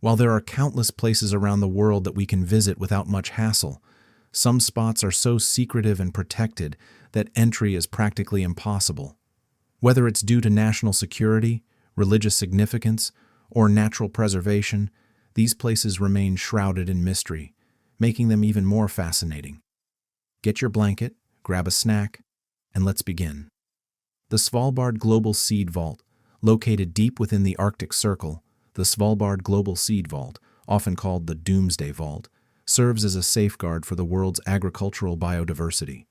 While there are countless places around the world that we can visit without much hassle, some spots are so secretive and protected that entry is practically impossible. Whether it's due to national security, religious significance, or natural preservation, these places remain shrouded in mystery, making them even more fascinating. Get your blanket, grab a snack, and let's begin. The Svalbard Global Seed Vault, located deep within the Arctic Circle, the Svalbard Global Seed Vault, often called the Doomsday Vault, serves as a safeguard for the world's agricultural biodiversity.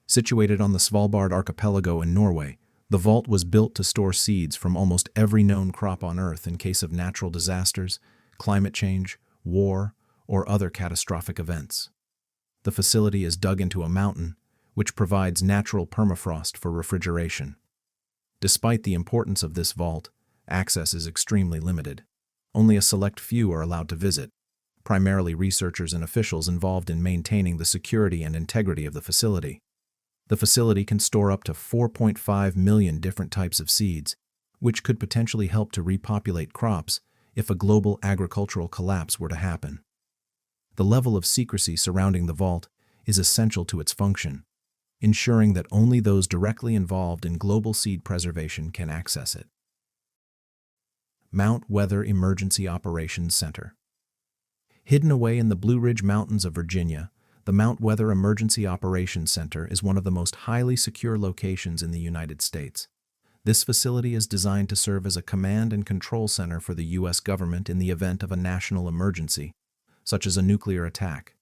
Situated on the Svalbard archipelago in Norway, the vault was built to store seeds from almost every known crop on Earth in case of natural disasters, climate change, war, or other catastrophic events. The facility is dug into a mountain, which provides natural permafrost for refrigeration. Despite the importance of this vault, access is extremely limited. Only a select few are allowed to visit, primarily researchers and officials involved in maintaining the security and integrity of the facility. The facility can store up to 4.5 million different types of seeds, which could potentially help to repopulate crops if a global agricultural collapse were to happen. The level of secrecy surrounding the vault is essential to its function, ensuring that only those directly involved in global seed preservation can access it. Mount Weather Emergency Operations Center. Hidden away in the Blue Ridge Mountains of Virginia, the Mount Weather Emergency Operations Center is one of the most highly secure locations in the United States. This facility is designed to serve as a command and control center for the U.S. government in the event of a national emergency, such as a nuclear attack.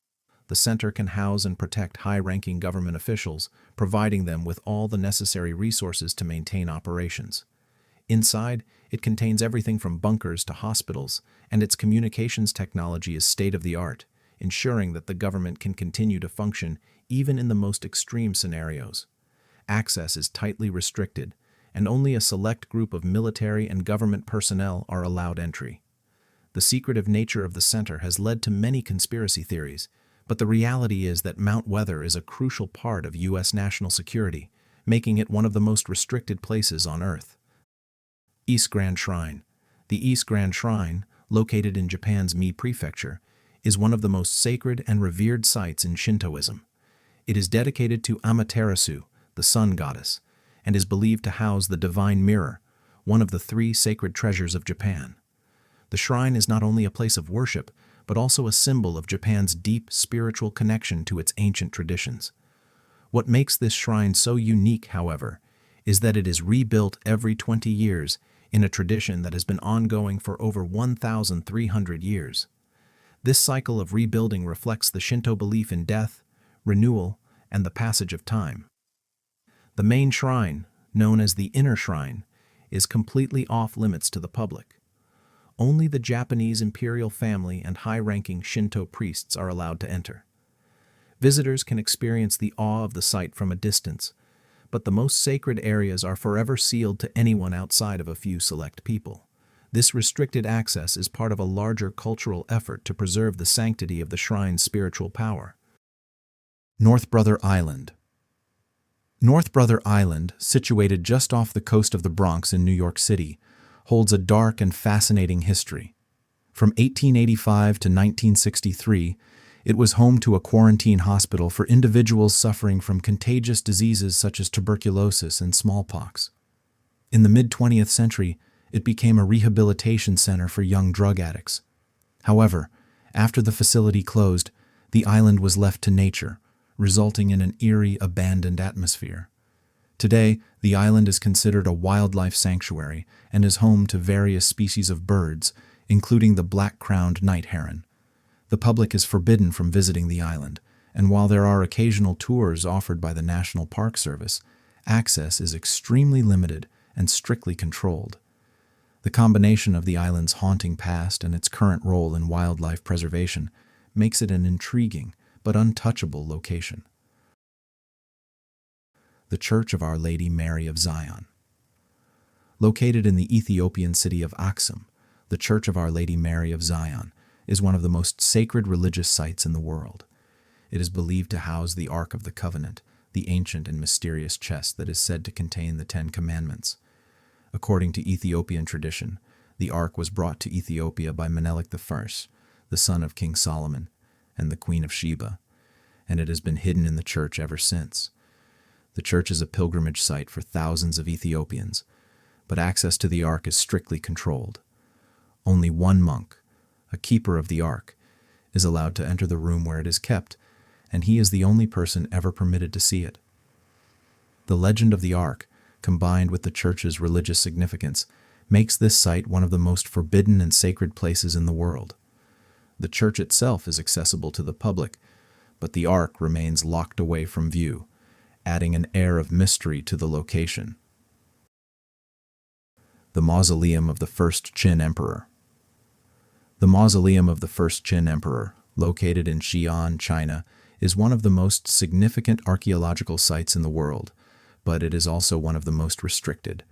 The center can house and protect high-ranking government officials, providing them with all the necessary resources to maintain operations. Inside, it contains everything from bunkers to hospitals, and its communications technology is state-of-the-art, ensuring that the government can continue to function even in the most extreme scenarios. Access is tightly restricted, and only a select group of military and government personnel are allowed entry. The secretive nature of the center has led to many conspiracy theories, but the reality is that Mount Weather is a crucial part of U.S. national security, making it one of the most restricted places on Earth. Ise Grand Shrine. The Ise Grand Shrine, located in Japan's Mie Prefecture, is one of the most sacred and revered sites in Shintoism. It is dedicated to Amaterasu, the sun goddess, and is believed to house the divine mirror, one of the 3 sacred treasures of Japan. The shrine is not only a place of worship, but also a symbol of Japan's deep spiritual connection to its ancient traditions. What makes this shrine so unique, however, is that it is rebuilt every 20 years in a tradition that has been ongoing for over 1,300 years. This cycle of rebuilding reflects the Shinto belief in death, renewal, and the passage of time. The main shrine, known as the Inner Shrine, is completely off-limits to the public. Only the Japanese imperial family and high-ranking Shinto priests are allowed to enter. Visitors can experience the awe of the site from a distance, but the most sacred areas are forever sealed to anyone outside of a few select people. This restricted access is part of a larger cultural effort to preserve the sanctity of the shrine's spiritual power. North Brother Island. North Brother Island, situated just off the coast of the Bronx in New York City, holds a dark and fascinating history. From 1885 to 1963, it was home to a quarantine hospital for individuals suffering from contagious diseases such as tuberculosis and smallpox. In the mid-20th century, it became a rehabilitation center for young drug addicts. However, after the facility closed, the island was left to nature, resulting in an eerie, abandoned atmosphere. Today, the island is considered a wildlife sanctuary and is home to various species of birds, including the black-crowned night heron. The public is forbidden from visiting the island, and while there are occasional tours offered by the National Park Service, access is extremely limited and strictly controlled. The combination of the island's haunting past and its current role in wildlife preservation makes it an intriguing but untouchable location. The Church of Our Lady Mary of Zion. Located in the Ethiopian city of Aksum, the Church of Our Lady Mary of Zion is one of the most sacred religious sites in the world. It is believed to house the Ark of the Covenant, the ancient and mysterious chest that is said to contain the 10 Commandments. According to Ethiopian tradition, the Ark was brought to Ethiopia by Menelik I, the son of King Solomon and the Queen of Sheba, and it has been hidden in the church ever since. The church is a pilgrimage site for thousands of Ethiopians, but access to the Ark is strictly controlled. Only one monk, a keeper of the Ark, is allowed to enter the room where it is kept, and he is the only person ever permitted to see it. The legend of the Ark, combined with the church's religious significance, makes this site one of the most forbidden and sacred places in the world. The church itself is accessible to the public, but the Ark remains locked away from view, adding an air of mystery to the location. The Mausoleum of the First Qin Emperor. The Mausoleum of the First Qin Emperor, located in Xi'an, China, is one of the most significant archaeological sites in the world, but it is also one of the most restricted.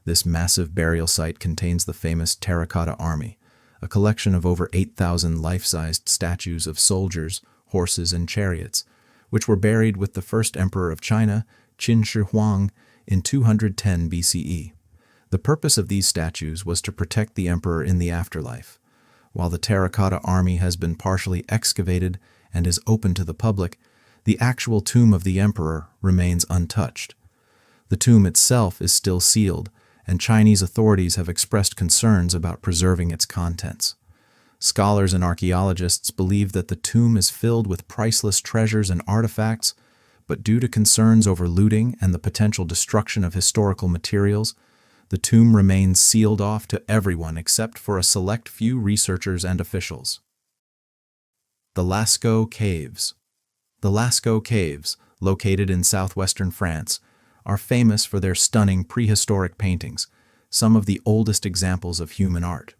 This massive burial site contains the famous Terracotta Army, a collection of over 8,000 life-sized statues of soldiers, horses, and chariots, which were buried with the first emperor of China, Qin Shi Huang, in 210 BCE. The purpose of these statues was to protect the emperor in the afterlife. While the Terracotta Army has been partially excavated and is open to the public, the actual tomb of the emperor remains untouched. The tomb itself is still sealed, and Chinese authorities have expressed concerns about preserving its contents. Scholars and archaeologists believe that the tomb is filled with priceless treasures and artifacts, but due to concerns over looting and the potential destruction of historical materials, the tomb remains sealed off to everyone except for a select few researchers and officials. The Lascaux Caves. The Lascaux Caves, located in southwestern France, are famous for their stunning prehistoric paintings, some of the oldest examples of human art.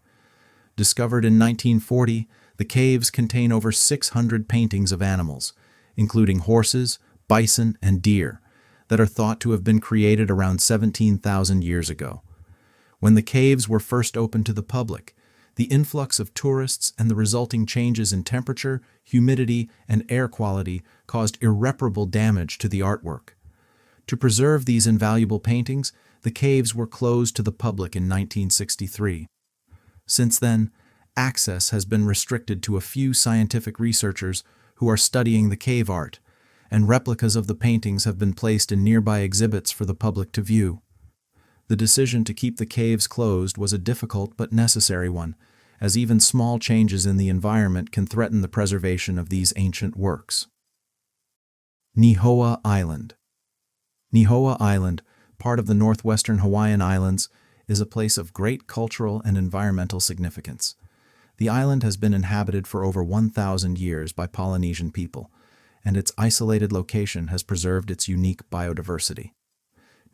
Discovered in 1940, the caves contain over 600 paintings of animals, including horses, bison, and deer, that are thought to have been created around 17,000 years ago. When the caves were first opened to the public, the influx of tourists and the resulting changes in temperature, humidity, and air quality caused irreparable damage to the artwork. To preserve these invaluable paintings, the caves were closed to the public in 1963. Since then, access has been restricted to a few scientific researchers who are studying the cave art, and replicas of the paintings have been placed in nearby exhibits for the public to view. The decision to keep the caves closed was a difficult but necessary one, as even small changes in the environment can threaten the preservation of these ancient works. Nihoa Island. Nihoa Island, part of the northwestern Hawaiian Islands, is a place of great cultural and environmental significance. The island has been inhabited for over 1,000 years by Polynesian people, and its isolated location has preserved its unique biodiversity.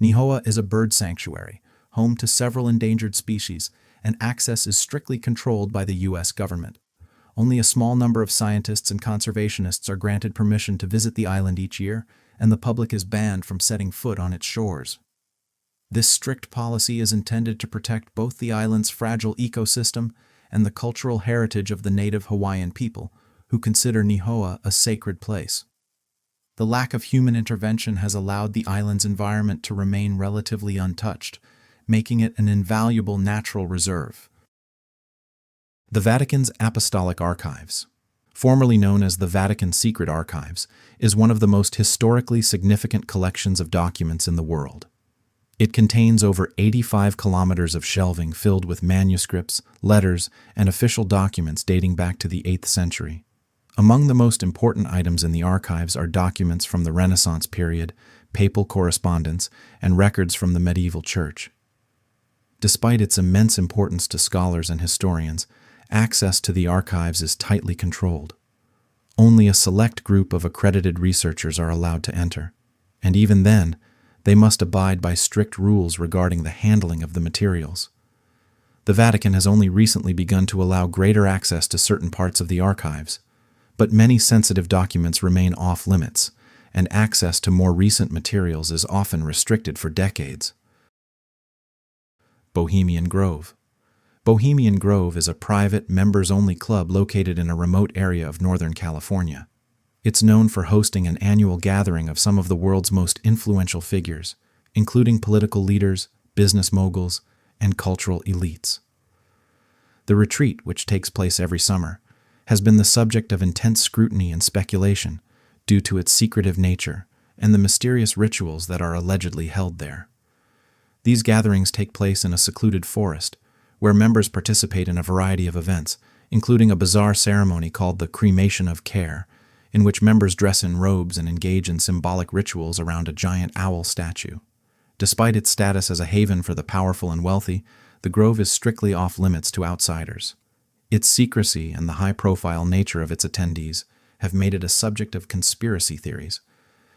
Nihoa is a bird sanctuary, home to several endangered species, and access is strictly controlled by the U.S. government. Only a small number of scientists and conservationists are granted permission to visit the island each year, and the public is banned from setting foot on its shores. This strict policy is intended to protect both the island's fragile ecosystem and the cultural heritage of the native Hawaiian people, who consider Nihoa a sacred place. The lack of human intervention has allowed the island's environment to remain relatively untouched, making it an invaluable natural reserve. The Vatican's Apostolic Archives, formerly known as the Vatican Secret Archives, is one of the most historically significant collections of documents in the world. It contains over 85 kilometers of shelving filled with manuscripts, letters, and official documents dating back to the 8th century. Among the most important items in the archives are documents from the Renaissance period, papal correspondence, and records from the medieval church. Despite its immense importance to scholars and historians, access to the archives is tightly controlled. Only a select group of accredited researchers are allowed to enter, and even then, they must abide by strict rules regarding the handling of the materials. The Vatican has only recently begun to allow greater access to certain parts of the archives, but many sensitive documents remain off-limits, and access to more recent materials is often restricted for decades. Bohemian Grove. Bohemian Grove is a private, members-only club located in a remote area of Northern California. It's known for hosting an annual gathering of some of the world's most influential figures, including political leaders, business moguls, and cultural elites. The retreat, which takes place every summer, has been the subject of intense scrutiny and speculation due to its secretive nature and the mysterious rituals that are allegedly held there. These gatherings take place in a secluded forest, where members participate in a variety of events, including a bizarre ceremony called the Cremation of Care, in which members dress in robes and engage in symbolic rituals around a giant owl statue. Despite its status as a haven for the powerful and wealthy, the grove is strictly off-limits to outsiders. Its secrecy and the high-profile nature of its attendees have made it a subject of conspiracy theories,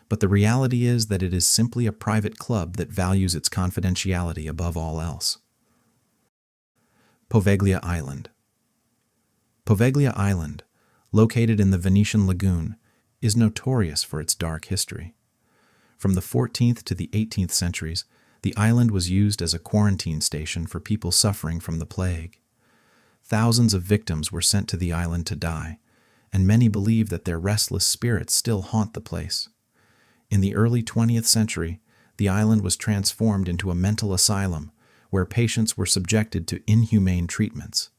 but the reality is that it is simply a private club that values its confidentiality above all else. Poveglia Island. Poveglia Island, located in the Venetian lagoon, is notorious for its dark history. From the 14th to the 18th centuries, the island was used as a quarantine station for people suffering from the plague. Thousands of victims were sent to the island to die, and many believe that their restless spirits still haunt the place. In the early 20th century, the island was transformed into a mental asylum where patients were subjected to inhumane treatments.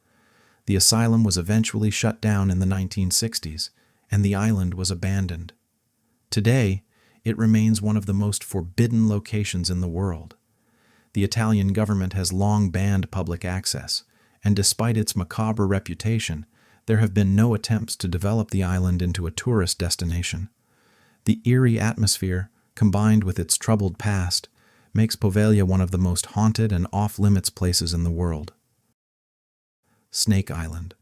The asylum was eventually shut down in the 1960s, and the island was abandoned. Today, it remains one of the most forbidden locations in the world. The Italian government has long banned public access, and despite its macabre reputation, there have been no attempts to develop the island into a tourist destination. The eerie atmosphere, combined with its troubled past, makes Poveglia one of the most haunted and off-limits places in the world. Snake Island.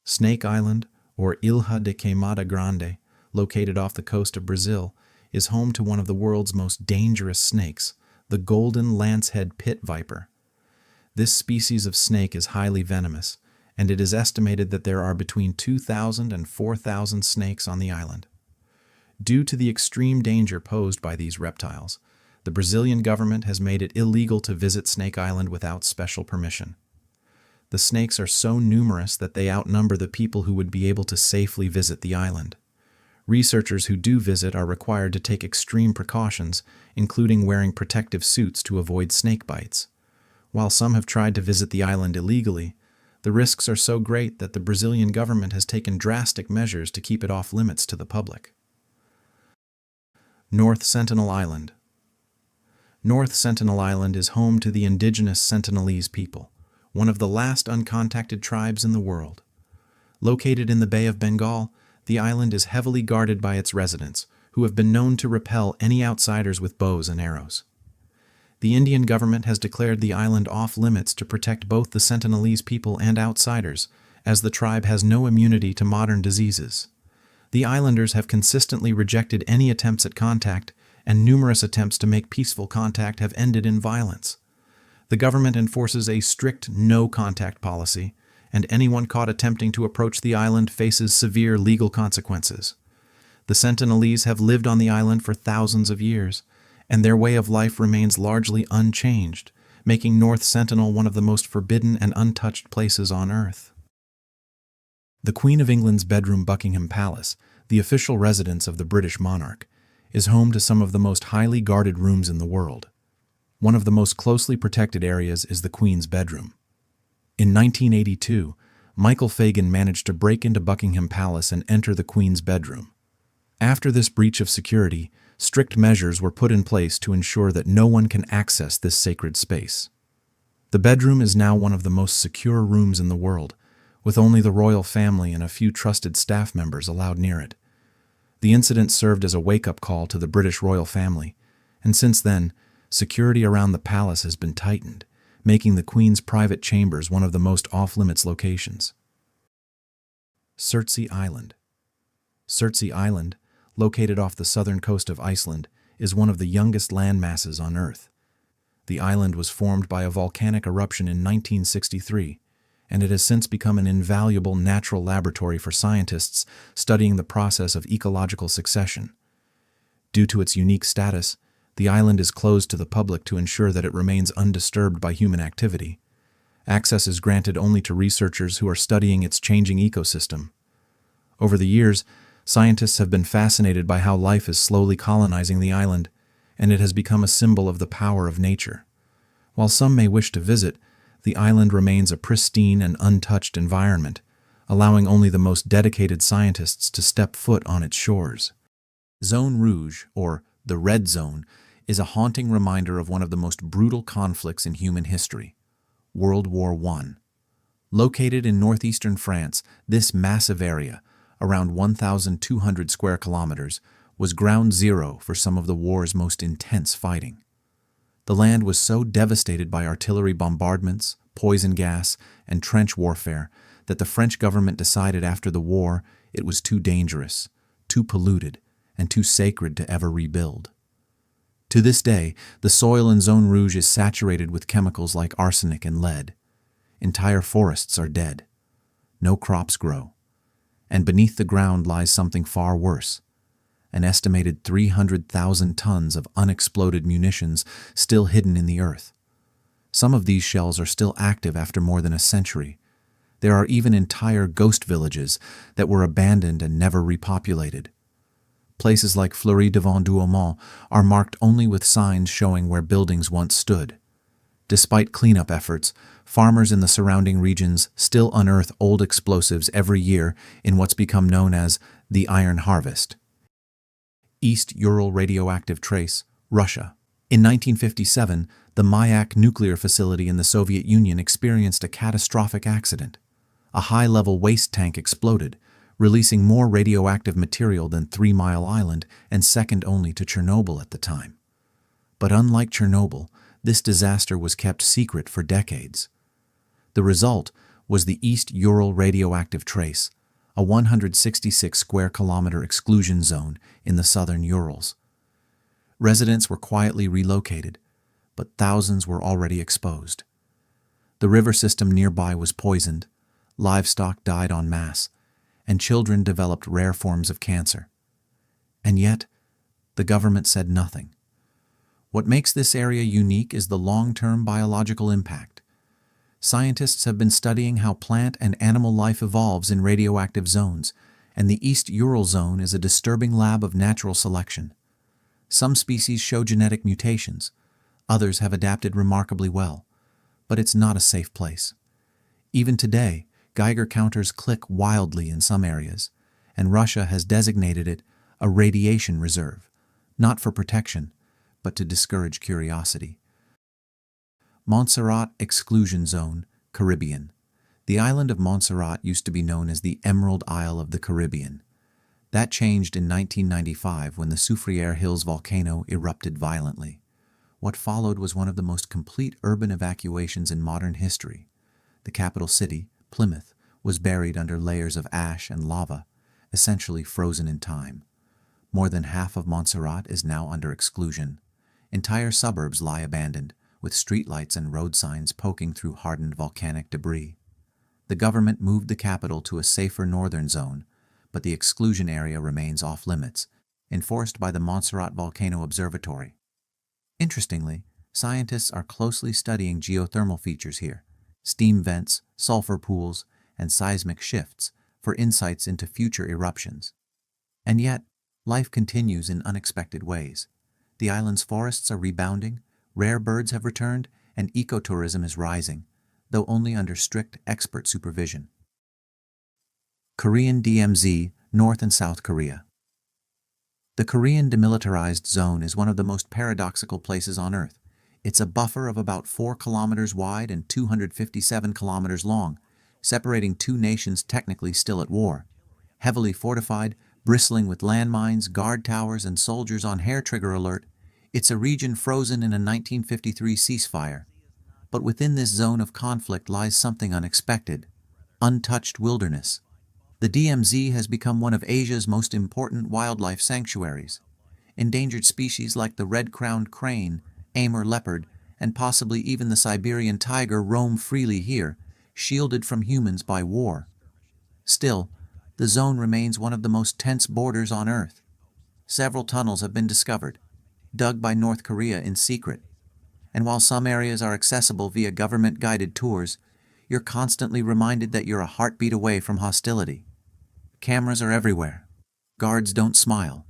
Snake Island, or Ilha de Queimada Grande, located off the coast of Brazil, is home to one of the world's most dangerous snakes, the golden lancehead pit viper. This species of snake is highly venomous, and it is estimated that there are between 2,000 and 4,000 snakes on the island. Due to the extreme danger posed by these reptiles, the Brazilian government has made it illegal to visit Snake Island without special permission. The snakes are so numerous that they outnumber the people who would be able to safely visit the island. Researchers who do visit are required to take extreme precautions, including wearing protective suits to avoid snake bites. While some have tried to visit the island illegally, the risks are so great that the Brazilian government has taken drastic measures to keep it off limits to the public. North Sentinel Island. North Sentinel Island is home to the indigenous Sentinelese people, one of the last uncontacted tribes in the world. Located in the Bay of Bengal, the island is heavily guarded by its residents, who have been known to repel any outsiders with bows and arrows. The Indian government has declared the island off-limits to protect both the Sentinelese people and outsiders, as the tribe has no immunity to modern diseases. The islanders have consistently rejected any attempts at contact, and numerous attempts to make peaceful contact have ended in violence. The government enforces a strict no-contact policy, and anyone caught attempting to approach the island faces severe legal consequences. The Sentinelese have lived on the island for thousands of years, and their way of life remains largely unchanged, making North Sentinel one of the most forbidden and untouched places on Earth. The Queen of England's bedroom, Buckingham Palace, the official residence of the British monarch, is home to some of the most highly guarded rooms in the world. One of the most closely protected areas is the Queen's bedroom. In 1982, Michael Fagan managed to break into Buckingham Palace and enter the Queen's bedroom. After this breach of security, strict measures were put in place to ensure that no one can access this sacred space. The bedroom is now one of the most secure rooms in the world, with only the royal family and a few trusted staff members allowed near it. The incident served as a wake-up call to the British royal family, and since then, security around the palace has been tightened, making the Queen's private chambers one of the most off-limits locations. Surtsey Island. Surtsey Island, located off the southern coast of Iceland, is one of the youngest land masses on Earth. The island was formed by a volcanic eruption in 1963, and it has since become an invaluable natural laboratory for scientists studying the process of ecological succession. Due to its unique status, the island is closed to the public to ensure that it remains undisturbed by human activity. Access is granted only to researchers who are studying its changing ecosystem. Over the years, scientists have been fascinated by how life is slowly colonizing the island, and it has become a symbol of the power of nature. While some may wish to visit, the island remains a pristine and untouched environment, allowing only the most dedicated scientists to step foot on its shores. Zone Rouge, or the Red Zone, is a haunting reminder of one of the most brutal conflicts in human history, World War I. Located in northeastern France, this massive area, around 1,200 square kilometers, was ground zero for some of the war's most intense fighting. The land was so devastated by artillery bombardments, poison gas, and trench warfare that the French government decided after the war it was too dangerous, too polluted, and too sacred to ever rebuild. To this day, the soil in Zone Rouge is saturated with chemicals like arsenic and lead. Entire forests are dead. No crops grow. And beneath the ground lies something far worse, an estimated 300,000 tons of unexploded munitions still hidden in the earth. Some of these shells are still active after more than a century. There are even entire ghost villages that were abandoned and never repopulated. Places like Fleury-devant-Douaumont are marked only with signs showing where buildings once stood. Despite cleanup efforts, farmers in the surrounding regions still unearth old explosives every year in what's become known as the Iron Harvest. East Ural Radioactive Trace, Russia. In 1957, the Mayak nuclear facility in the Soviet Union experienced a catastrophic accident. A high-level waste tank exploded, releasing more radioactive material than 3 Mile Island and second only to Chernobyl at the time. But unlike Chernobyl, this disaster was kept secret for decades. The result was the East Ural Radioactive Trace, a 166 square kilometer exclusion zone in the southern Urals. Residents were quietly relocated, but thousands were already exposed. The river system nearby was poisoned, livestock died en masse, and children developed rare forms of cancer. And yet, the government said nothing. What makes this area unique is the long-term biological impact. Scientists have been studying how plant and animal life evolves in radioactive zones, and the East Ural Zone is a disturbing lab of natural selection. Some species show genetic mutations, others have adapted remarkably well, but it's not a safe place. Even today, Geiger counters click wildly in some areas, and Russia has designated it a radiation reserve, not for protection, but to discourage curiosity. Montserrat Exclusion Zone, Caribbean. The island of Montserrat used to be known as the Emerald Isle of the Caribbean. That changed in 1995 when the Soufriere Hills volcano erupted violently. What followed was one of the most complete urban evacuations in modern history. The capital city, Plymouth, was buried under layers of ash and lava, essentially frozen in time. More than half of Montserrat is now under exclusion. Entire suburbs lie abandoned, with streetlights and road signs poking through hardened volcanic debris. The government moved the capital to a safer northern zone, but the exclusion area remains off-limits, enforced by the Montserrat Volcano Observatory. Interestingly, scientists are closely studying geothermal features here, steam vents, sulfur pools, and seismic shifts for insights into future eruptions. And yet, life continues in unexpected ways. The island's forests are rebounding, rare birds have returned, and ecotourism is rising, though only under strict expert supervision. Korean DMZ, North and South Korea. The Korean Demilitarized Zone is one of the most paradoxical places on Earth. It's a buffer of about 4 kilometers wide and 257 kilometers long, separating two nations technically still at war. Heavily fortified, bristling with landmines, guard towers, and soldiers on hair-trigger alert, it's a region frozen in a 1953 ceasefire. But within this zone of conflict lies something unexpected: untouched wilderness. The DMZ has become one of Asia's most important wildlife sanctuaries. Endangered species like the red-crowned crane, Amur leopard, and possibly even the Siberian tiger roam freely here, shielded from humans by war. Still, the zone remains one of the most tense borders on Earth. Several tunnels have been discovered, dug by North Korea in secret. And while some areas are accessible via government-guided tours, you're constantly reminded that you're a heartbeat away from hostility. Cameras are everywhere. Guards don't smile.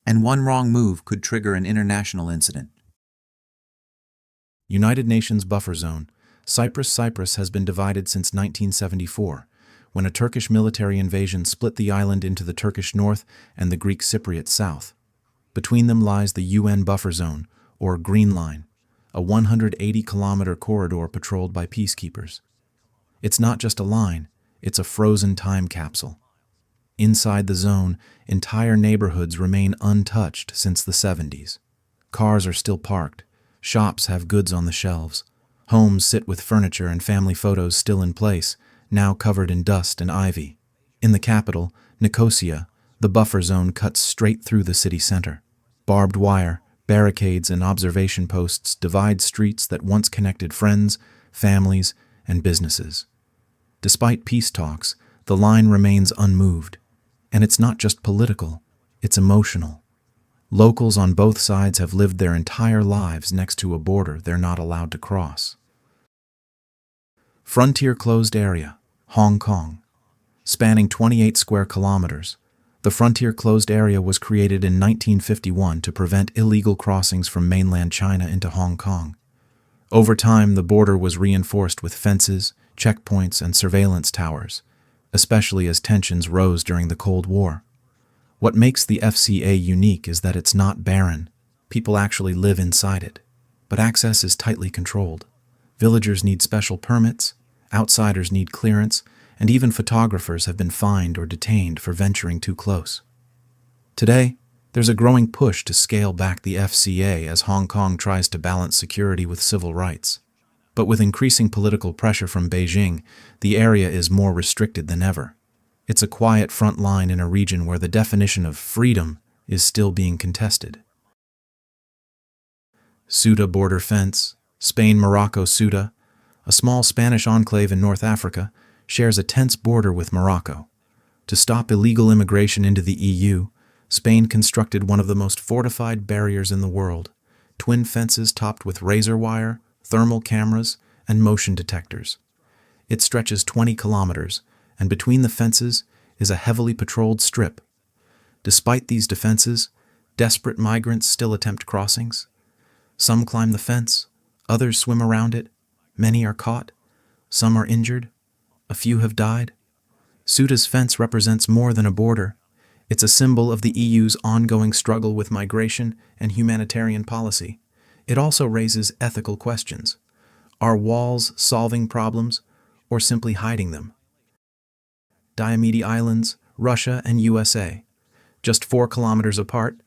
And one wrong move could trigger an international incident. United Nations Buffer Zone, Cyprus has been divided since 1974, when a Turkish military invasion split the island into the Turkish north and the Greek Cypriot south. Between them lies the UN Buffer Zone, or Green Line, a 180-kilometer corridor patrolled by peacekeepers. It's not just a line, it's a frozen time capsule. Inside the zone, entire neighborhoods remain untouched since the 70s. Cars are still parked, shops have goods on the shelves, homes sit with furniture and family photos still in place, now covered in dust and ivy. In the capital, Nicosia, the buffer zone cuts straight through the city center. Barbed wire, barricades, and observation posts divide streets that once connected friends, families, and businesses. Despite peace talks, the line remains unmoved. And it's not just political, it's emotional. Locals on both sides have lived their entire lives next to a border they're not allowed to cross. Frontier Closed Area, Hong Kong. Spanning 28 square kilometers, the Frontier Closed Area was created in 1951 to prevent illegal crossings from mainland China into Hong Kong. Over time, the border was reinforced with fences, checkpoints, and surveillance towers, especially as tensions rose during the Cold War. What makes the FCA unique is that it's not barren. People actually live inside it, but access is tightly controlled. Villagers need special permits, outsiders need clearance, and even photographers have been fined or detained for venturing too close. Today, there's a growing push to scale back the FCA as Hong Kong tries to balance security with civil rights. But with increasing political pressure from Beijing, the area is more restricted than ever. It's a quiet front line in a region where the definition of freedom is still being contested. Ceuta border fence, Spain-Morocco Ceuta, a small Spanish enclave in North Africa, shares a tense border with Morocco. To stop illegal immigration into the EU, Spain constructed one of the most fortified barriers in the world, twin fences topped with razor wire, thermal cameras, and motion detectors. It stretches 20 kilometers, and between the fences is a heavily patrolled strip. Despite these defenses, desperate migrants still attempt crossings. Some climb the fence, others swim around it, many are caught, some are injured, a few have died. Ceuta's fence represents more than a border. It's a symbol of the EU's ongoing struggle with migration and humanitarian policy. It also raises ethical questions. Are walls solving problems or simply hiding them? Diomede Islands, Russia and USA. Just 4 kilometers apart,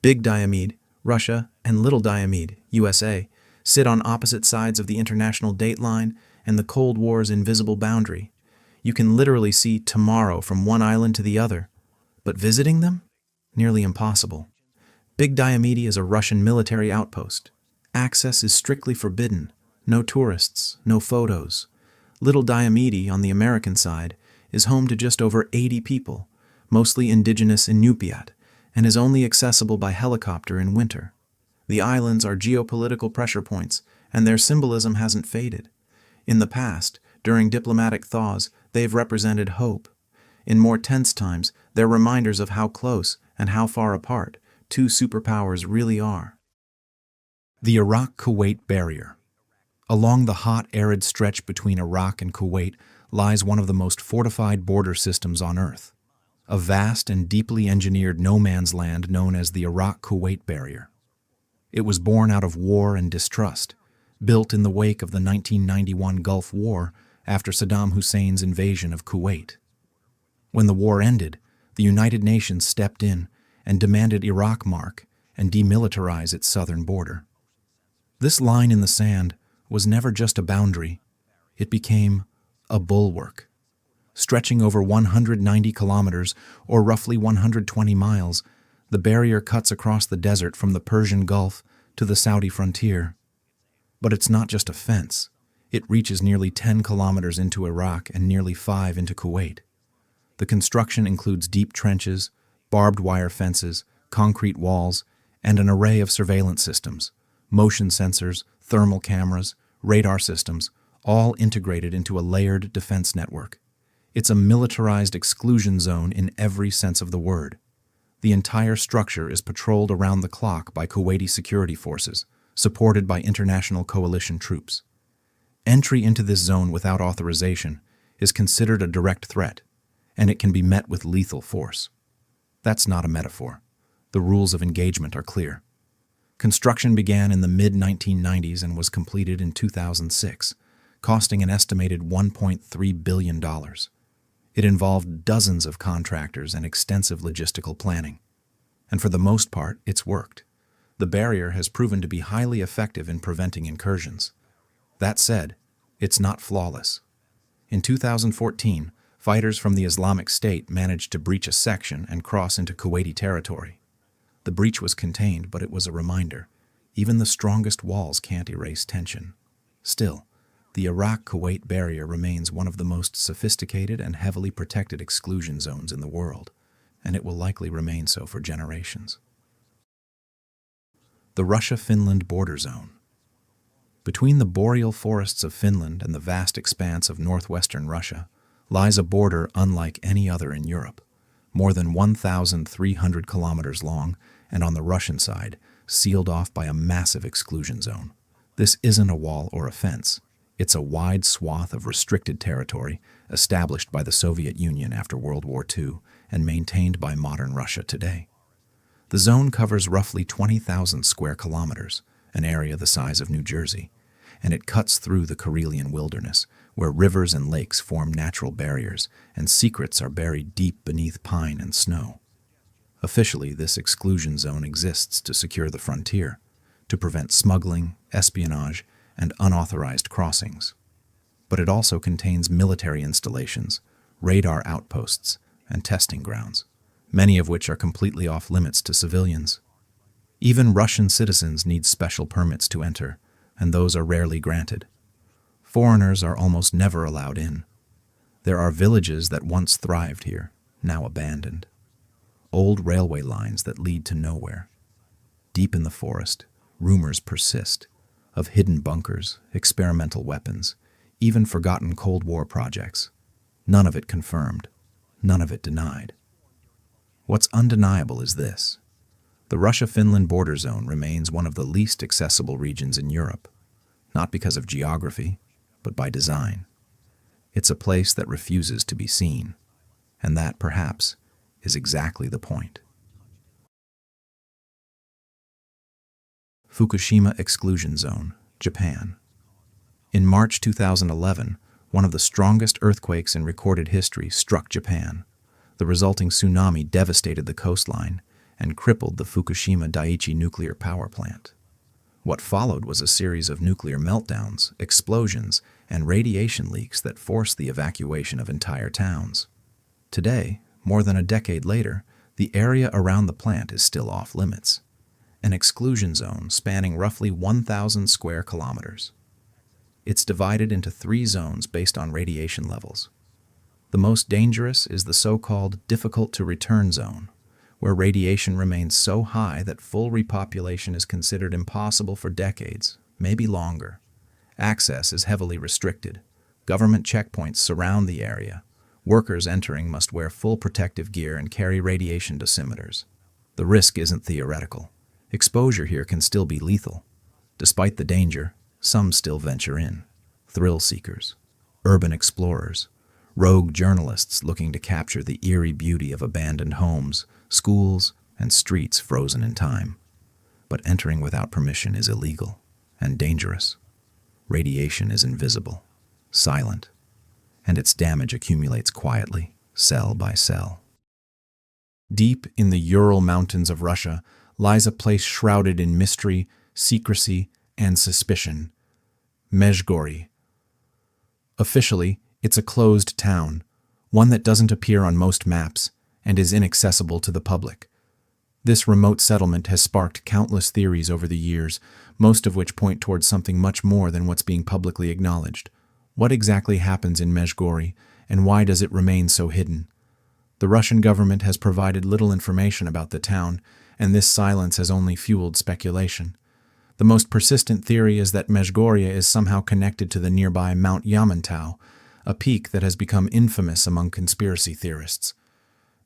Big Diomede, Russia, and Little Diomede, USA, sit on opposite sides of the international date line and the Cold War's invisible boundary. You can literally see tomorrow from one island to the other, but visiting them? Nearly impossible. Big Diomede is a Russian military outpost. Access is strictly forbidden. No tourists, no photos. Little Diomede, on the American side, is home to just over 80 people, mostly indigenous Inupiat, and is only accessible by helicopter in winter. The islands are geopolitical pressure points, and their symbolism hasn't faded. In the past, during diplomatic thaws, they've represented hope. In more tense times, they're reminders of how close and how far apart two superpowers really are. The Iraq-Kuwait Barrier. Along the hot, arid stretch between Iraq and Kuwait lies one of the most fortified border systems on Earth, a vast and deeply engineered no-man's land known as the Iraq-Kuwait Barrier. It was born out of war and distrust, built in the wake of the 1991 Gulf War after Saddam Hussein's invasion of Kuwait. When the war ended, the United Nations stepped in and demanded Iraq mark and demilitarize its southern border. This line in the sand was never just a boundary, it became a bulwark. Stretching over 190 kilometers, or roughly 120 miles, the barrier cuts across the desert from the Persian Gulf to the Saudi frontier. But it's not just a fence. It reaches nearly 10 kilometers into Iraq and nearly 5 into Kuwait. The construction includes deep trenches, barbed wire fences, concrete walls, and an array of surveillance systems, motion sensors, thermal cameras, radar systems, all integrated into a layered defense network. It's a militarized exclusion zone in every sense of the word. The entire structure is patrolled around the clock by Kuwaiti security forces, supported by international coalition troops. Entry into this zone without authorization is considered a direct threat, and it can be met with lethal force. That's not a metaphor. The rules of engagement are clear. Construction began in the mid-1990s and was completed in 2006, costing an estimated $1.3 billion. It involved dozens of contractors and extensive logistical planning. And for the most part, it's worked. The barrier has proven to be highly effective in preventing incursions. That said, it's not flawless. In 2014, fighters from the Islamic State managed to breach a section and cross into Kuwaiti territory. The breach was contained, but it was a reminder. Even the strongest walls can't erase tension. Still, the Iraq-Kuwait Barrier remains one of the most sophisticated and heavily protected exclusion zones in the world, and it will likely remain so for generations. The Russia-Finland border zone. Between the boreal forests of Finland and the vast expanse of northwestern Russia lies a border unlike any other in Europe, more than 1,300 kilometers long, and on the Russian side, sealed off by a massive exclusion zone. This isn't a wall or a fence. It's a wide swath of restricted territory established by the Soviet Union after World War II and maintained by modern Russia today. The zone covers roughly 20,000 square kilometers, an area the size of New Jersey, and it cuts through the Karelian wilderness, where rivers and lakes form natural barriers and secrets are buried deep beneath pine and snow. Officially, this exclusion zone exists to secure the frontier, to prevent smuggling, espionage, and unauthorized crossings. But it also contains military installations, radar outposts, and testing grounds, many of which are completely off limits to civilians. Even Russian citizens need special permits to enter, and those are rarely granted. Foreigners are almost never allowed in. There are villages that once thrived here, now abandoned. Old railway lines that lead to nowhere. Deep in the forest, rumors persist of hidden bunkers, experimental weapons, even forgotten Cold War projects. None of it confirmed, none of it denied. What's undeniable is this. The Russia-Finland border zone remains one of the least accessible regions in Europe, not because of geography, but by design. It's a place that refuses to be seen, and that, perhaps, is exactly the point. Fukushima Exclusion Zone, Japan. In March 2011, one of the strongest earthquakes in recorded history struck Japan. The resulting tsunami devastated the coastline and crippled the Fukushima Daiichi nuclear power plant. What followed was a series of nuclear meltdowns, explosions, and radiation leaks that forced the evacuation of entire towns. Today, more than a decade later, the area around the plant is still off limits, an exclusion zone spanning roughly 1,000 square kilometers. It's divided into 3 zones based on radiation levels. The most dangerous is the so-called difficult-to-return zone, where radiation remains so high that full repopulation is considered impossible for decades, maybe longer. Access is heavily restricted. Government checkpoints surround the area. Workers entering must wear full protective gear and carry radiation dosimeters. The risk isn't theoretical. Exposure here can still be lethal. Despite the danger, some still venture in. Thrill seekers, urban explorers, rogue journalists looking to capture the eerie beauty of abandoned homes, schools, and streets frozen in time. But entering without permission is illegal and dangerous. Radiation is invisible, silent, and its damage accumulates quietly, cell by cell. Deep in the Ural Mountains of Russia lies a place shrouded in mystery, secrecy, and suspicion. Meschgorje. Officially, it's a closed town, one that doesn't appear on most maps and is inaccessible to the public. This remote settlement has sparked countless theories over the years, most of which point towards something much more than what's being publicly acknowledged. What exactly happens in Meschgorje, and why does it remain so hidden? The Russian government has provided little information about the town, and this silence has only fueled speculation. The most persistent theory is that Meschgorje is somehow connected to the nearby Mount Yamantau, a peak that has become infamous among conspiracy theorists.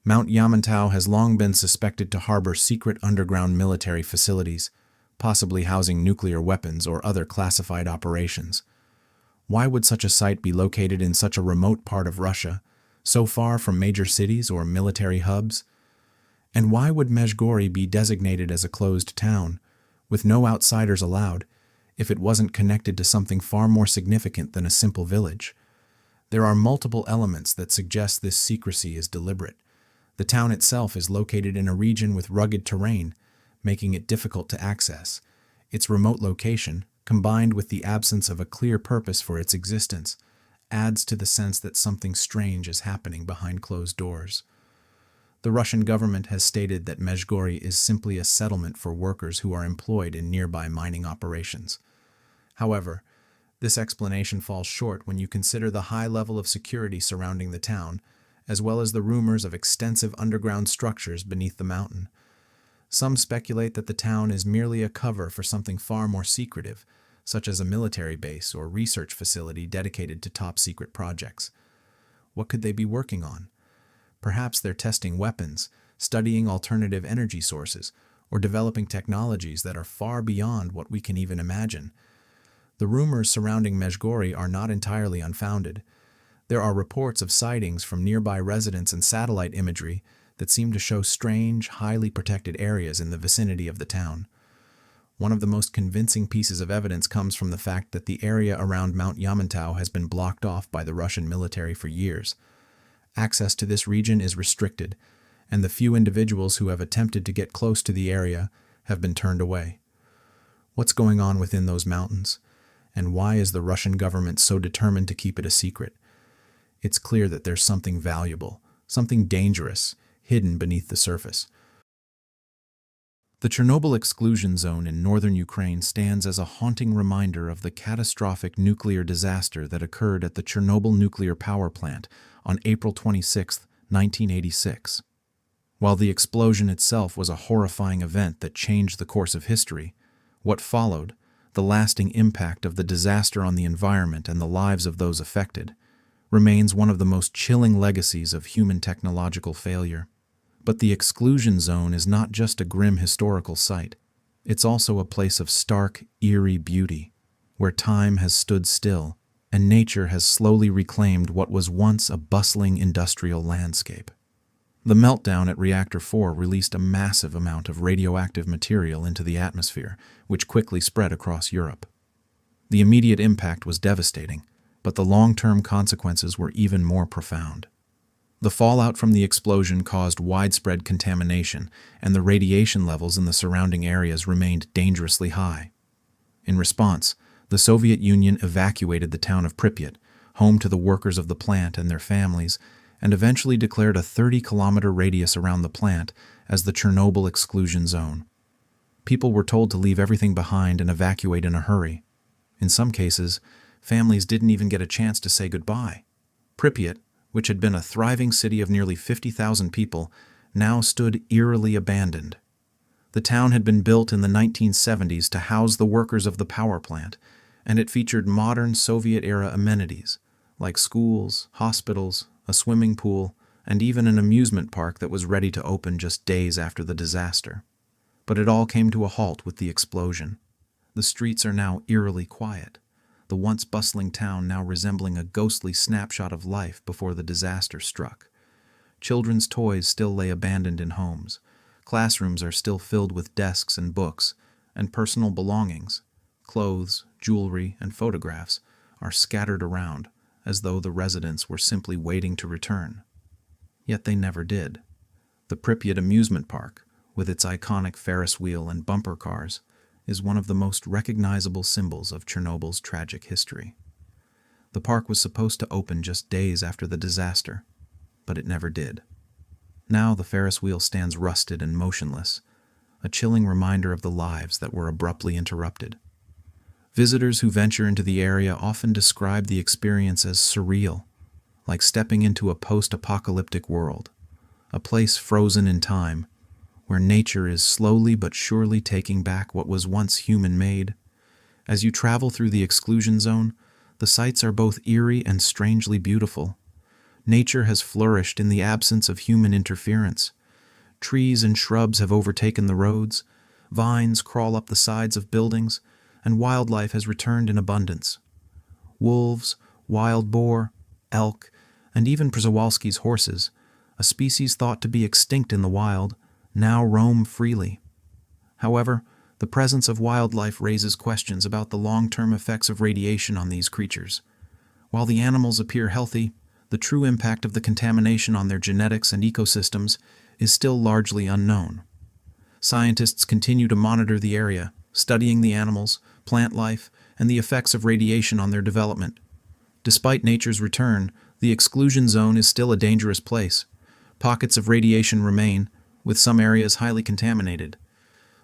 Mount Yamantau has long been suspected to harbor secret underground military facilities, possibly housing nuclear weapons or other classified operations. Why would such a site be located in such a remote part of Russia, so far from major cities or military hubs? And why would Meschgorje be designated as a closed town, with no outsiders allowed, if it wasn't connected to something far more significant than a simple village? There are multiple elements that suggest this secrecy is deliberate. The town itself is located in a region with rugged terrain, making it difficult to access. Its remote location, combined with the absence of a clear purpose for its existence, adds to the sense that something strange is happening behind closed doors. The Russian government has stated that Meschgorje is simply a settlement for workers who are employed in nearby mining operations. However, this explanation falls short when you consider the high level of security surrounding the town, as well as the rumors of extensive underground structures beneath the mountain. Some speculate that the town is merely a cover for something far more secretive, such as a military base or research facility dedicated to top-secret projects. What could they be working on? Perhaps they're testing weapons, studying alternative energy sources, or developing technologies that are far beyond what we can even imagine. The rumors surrounding Meschgorje are not entirely unfounded. There are reports of sightings from nearby residents and satellite imagery that seem to show strange, highly protected areas in the vicinity of the town. One of the most convincing pieces of evidence comes from the fact that the area around Mount Yamantau has been blocked off by the Russian military for years. Access to this region is restricted, and the few individuals who have attempted to get close to the area have been turned away. What's going on within those mountains? And why is the Russian government so determined to keep it a secret? It's clear that there's something valuable, something dangerous, hidden beneath the surface. The Chernobyl exclusion zone in northern Ukraine stands as a haunting reminder of the catastrophic nuclear disaster that occurred at the Chernobyl nuclear power plant on April 26, 1986. While the explosion itself was a horrifying event that changed the course of history, what followed, the lasting impact of the disaster on the environment and the lives of those affected, remains one of the most chilling legacies of human technological failure. But the exclusion zone is not just a grim historical site. It's also a place of stark, eerie beauty, where time has stood still and nature has slowly reclaimed what was once a bustling industrial landscape. The meltdown at Reactor 4 released a massive amount of radioactive material into the atmosphere, which quickly spread across Europe. The immediate impact was devastating, but the long-term consequences were even more profound. The fallout from the explosion caused widespread contamination, and the radiation levels in the surrounding areas remained dangerously high. In response, the Soviet Union evacuated the town of Pripyat, home to the workers of the plant and their families, and eventually declared a 30-kilometer radius around the plant as the Chernobyl exclusion zone. People were told to leave everything behind and evacuate in a hurry. In some cases, families didn't even get a chance to say goodbye. Pripyat, which had been a thriving city of nearly 50,000 people, now stood eerily abandoned. The town had been built in the 1970s to house the workers of the power plant, and it featured modern Soviet-era amenities, like schools, hospitals, a swimming pool, and even an amusement park that was ready to open just days after the disaster. But it all came to a halt with the explosion. The streets are now eerily quiet, the once bustling town now resembling a ghostly snapshot of life before the disaster struck. Children's toys still lay abandoned in homes. Classrooms are still filled with desks and books, and personal belongings, clothes, jewelry, and photographs, are scattered around, as though the residents were simply waiting to return. Yet they never did. The Pripyat amusement park, with its iconic Ferris wheel and bumper cars, is one of the most recognizable symbols of Chernobyl's tragic history. The park was supposed to open just days after the disaster, but it never did. Now the Ferris wheel stands rusted and motionless, a chilling reminder of the lives that were abruptly interrupted. Visitors who venture into the area often describe the experience as surreal, like stepping into a post-apocalyptic world, a place frozen in time, where nature is slowly but surely taking back what was once human-made. As you travel through the exclusion zone, the sights are both eerie and strangely beautiful. Nature has flourished in the absence of human interference. Trees and shrubs have overtaken the roads, vines crawl up the sides of buildings, and wildlife has returned in abundance. wolves, wild boar, elk, and even Przewalski's horses, a species thought to be extinct in the wild, now roam freely. However, the presence of wildlife raises questions about the long-term effects of radiation on these creatures. While the animals appear healthy, the true impact of the contamination on their genetics and ecosystems is still largely unknown. Scientists continue to monitor the area, studying the animals, plant life, and the effects of radiation on their development. Despite nature's return, the exclusion zone is still a dangerous place. Pockets of radiation remain, with some areas highly contaminated.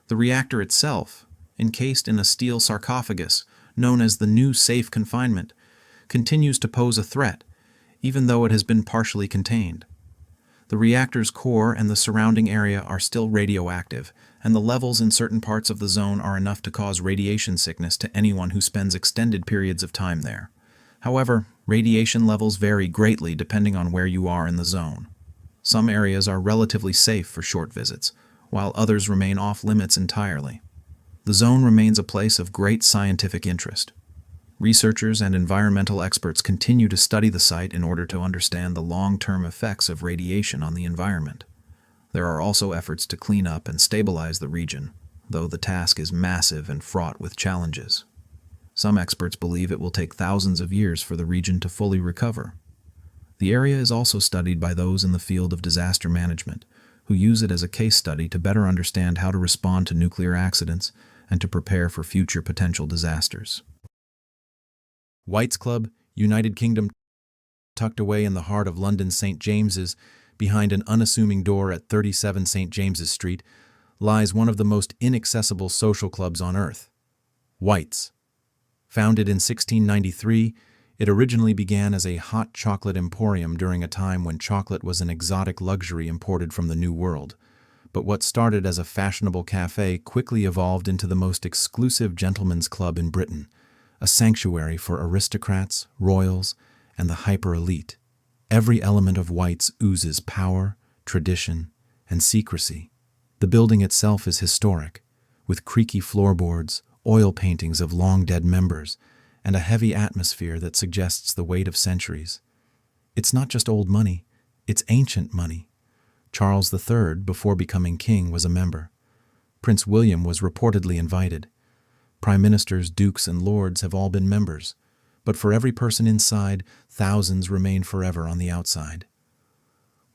The reactor itself, encased in a steel sarcophagus known as the new safe confinement, continues to pose a threat, even though it has been partially contained. The reactor's core and the surrounding area are still radioactive, and the levels in certain parts of the zone are enough to cause radiation sickness to anyone who spends extended periods of time there. However, radiation levels vary greatly depending on where you are in the zone. Some areas are relatively safe for short visits, while others remain off-limits entirely. The zone remains a place of great scientific interest. Researchers and environmental experts continue to study the site in order to understand the long-term effects of radiation on the environment. There are also efforts to clean up and stabilize the region, though the task is massive and fraught with challenges. Some experts believe it will take thousands of years for the region to fully recover. The area is also studied by those in the field of disaster management, who use it as a case study to better understand how to respond to nuclear accidents and to prepare for future potential disasters. White's Club, United Kingdom. Tucked away in the heart of London's St. James's, behind an unassuming door at 37 St. James's Street, lies one of the most inaccessible social clubs on earth, White's. Founded in 1693, it originally began as a hot chocolate emporium during a time when chocolate was an exotic luxury imported from the New World. But what started as a fashionable cafe quickly evolved into the most exclusive gentlemen's club in Britain, a sanctuary for aristocrats, royals, and the hyper-elite. Every element of White's oozes power, tradition, and secrecy. The building itself is historic, with creaky floorboards, oil paintings of long-dead members, and a heavy atmosphere that suggests the weight of centuries. It's not just old money, it's ancient money. Charles III, before becoming king, was a member. Prince William was reportedly invited. Prime ministers, dukes, and lords have all been members, but for every person inside, thousands remain forever on the outside.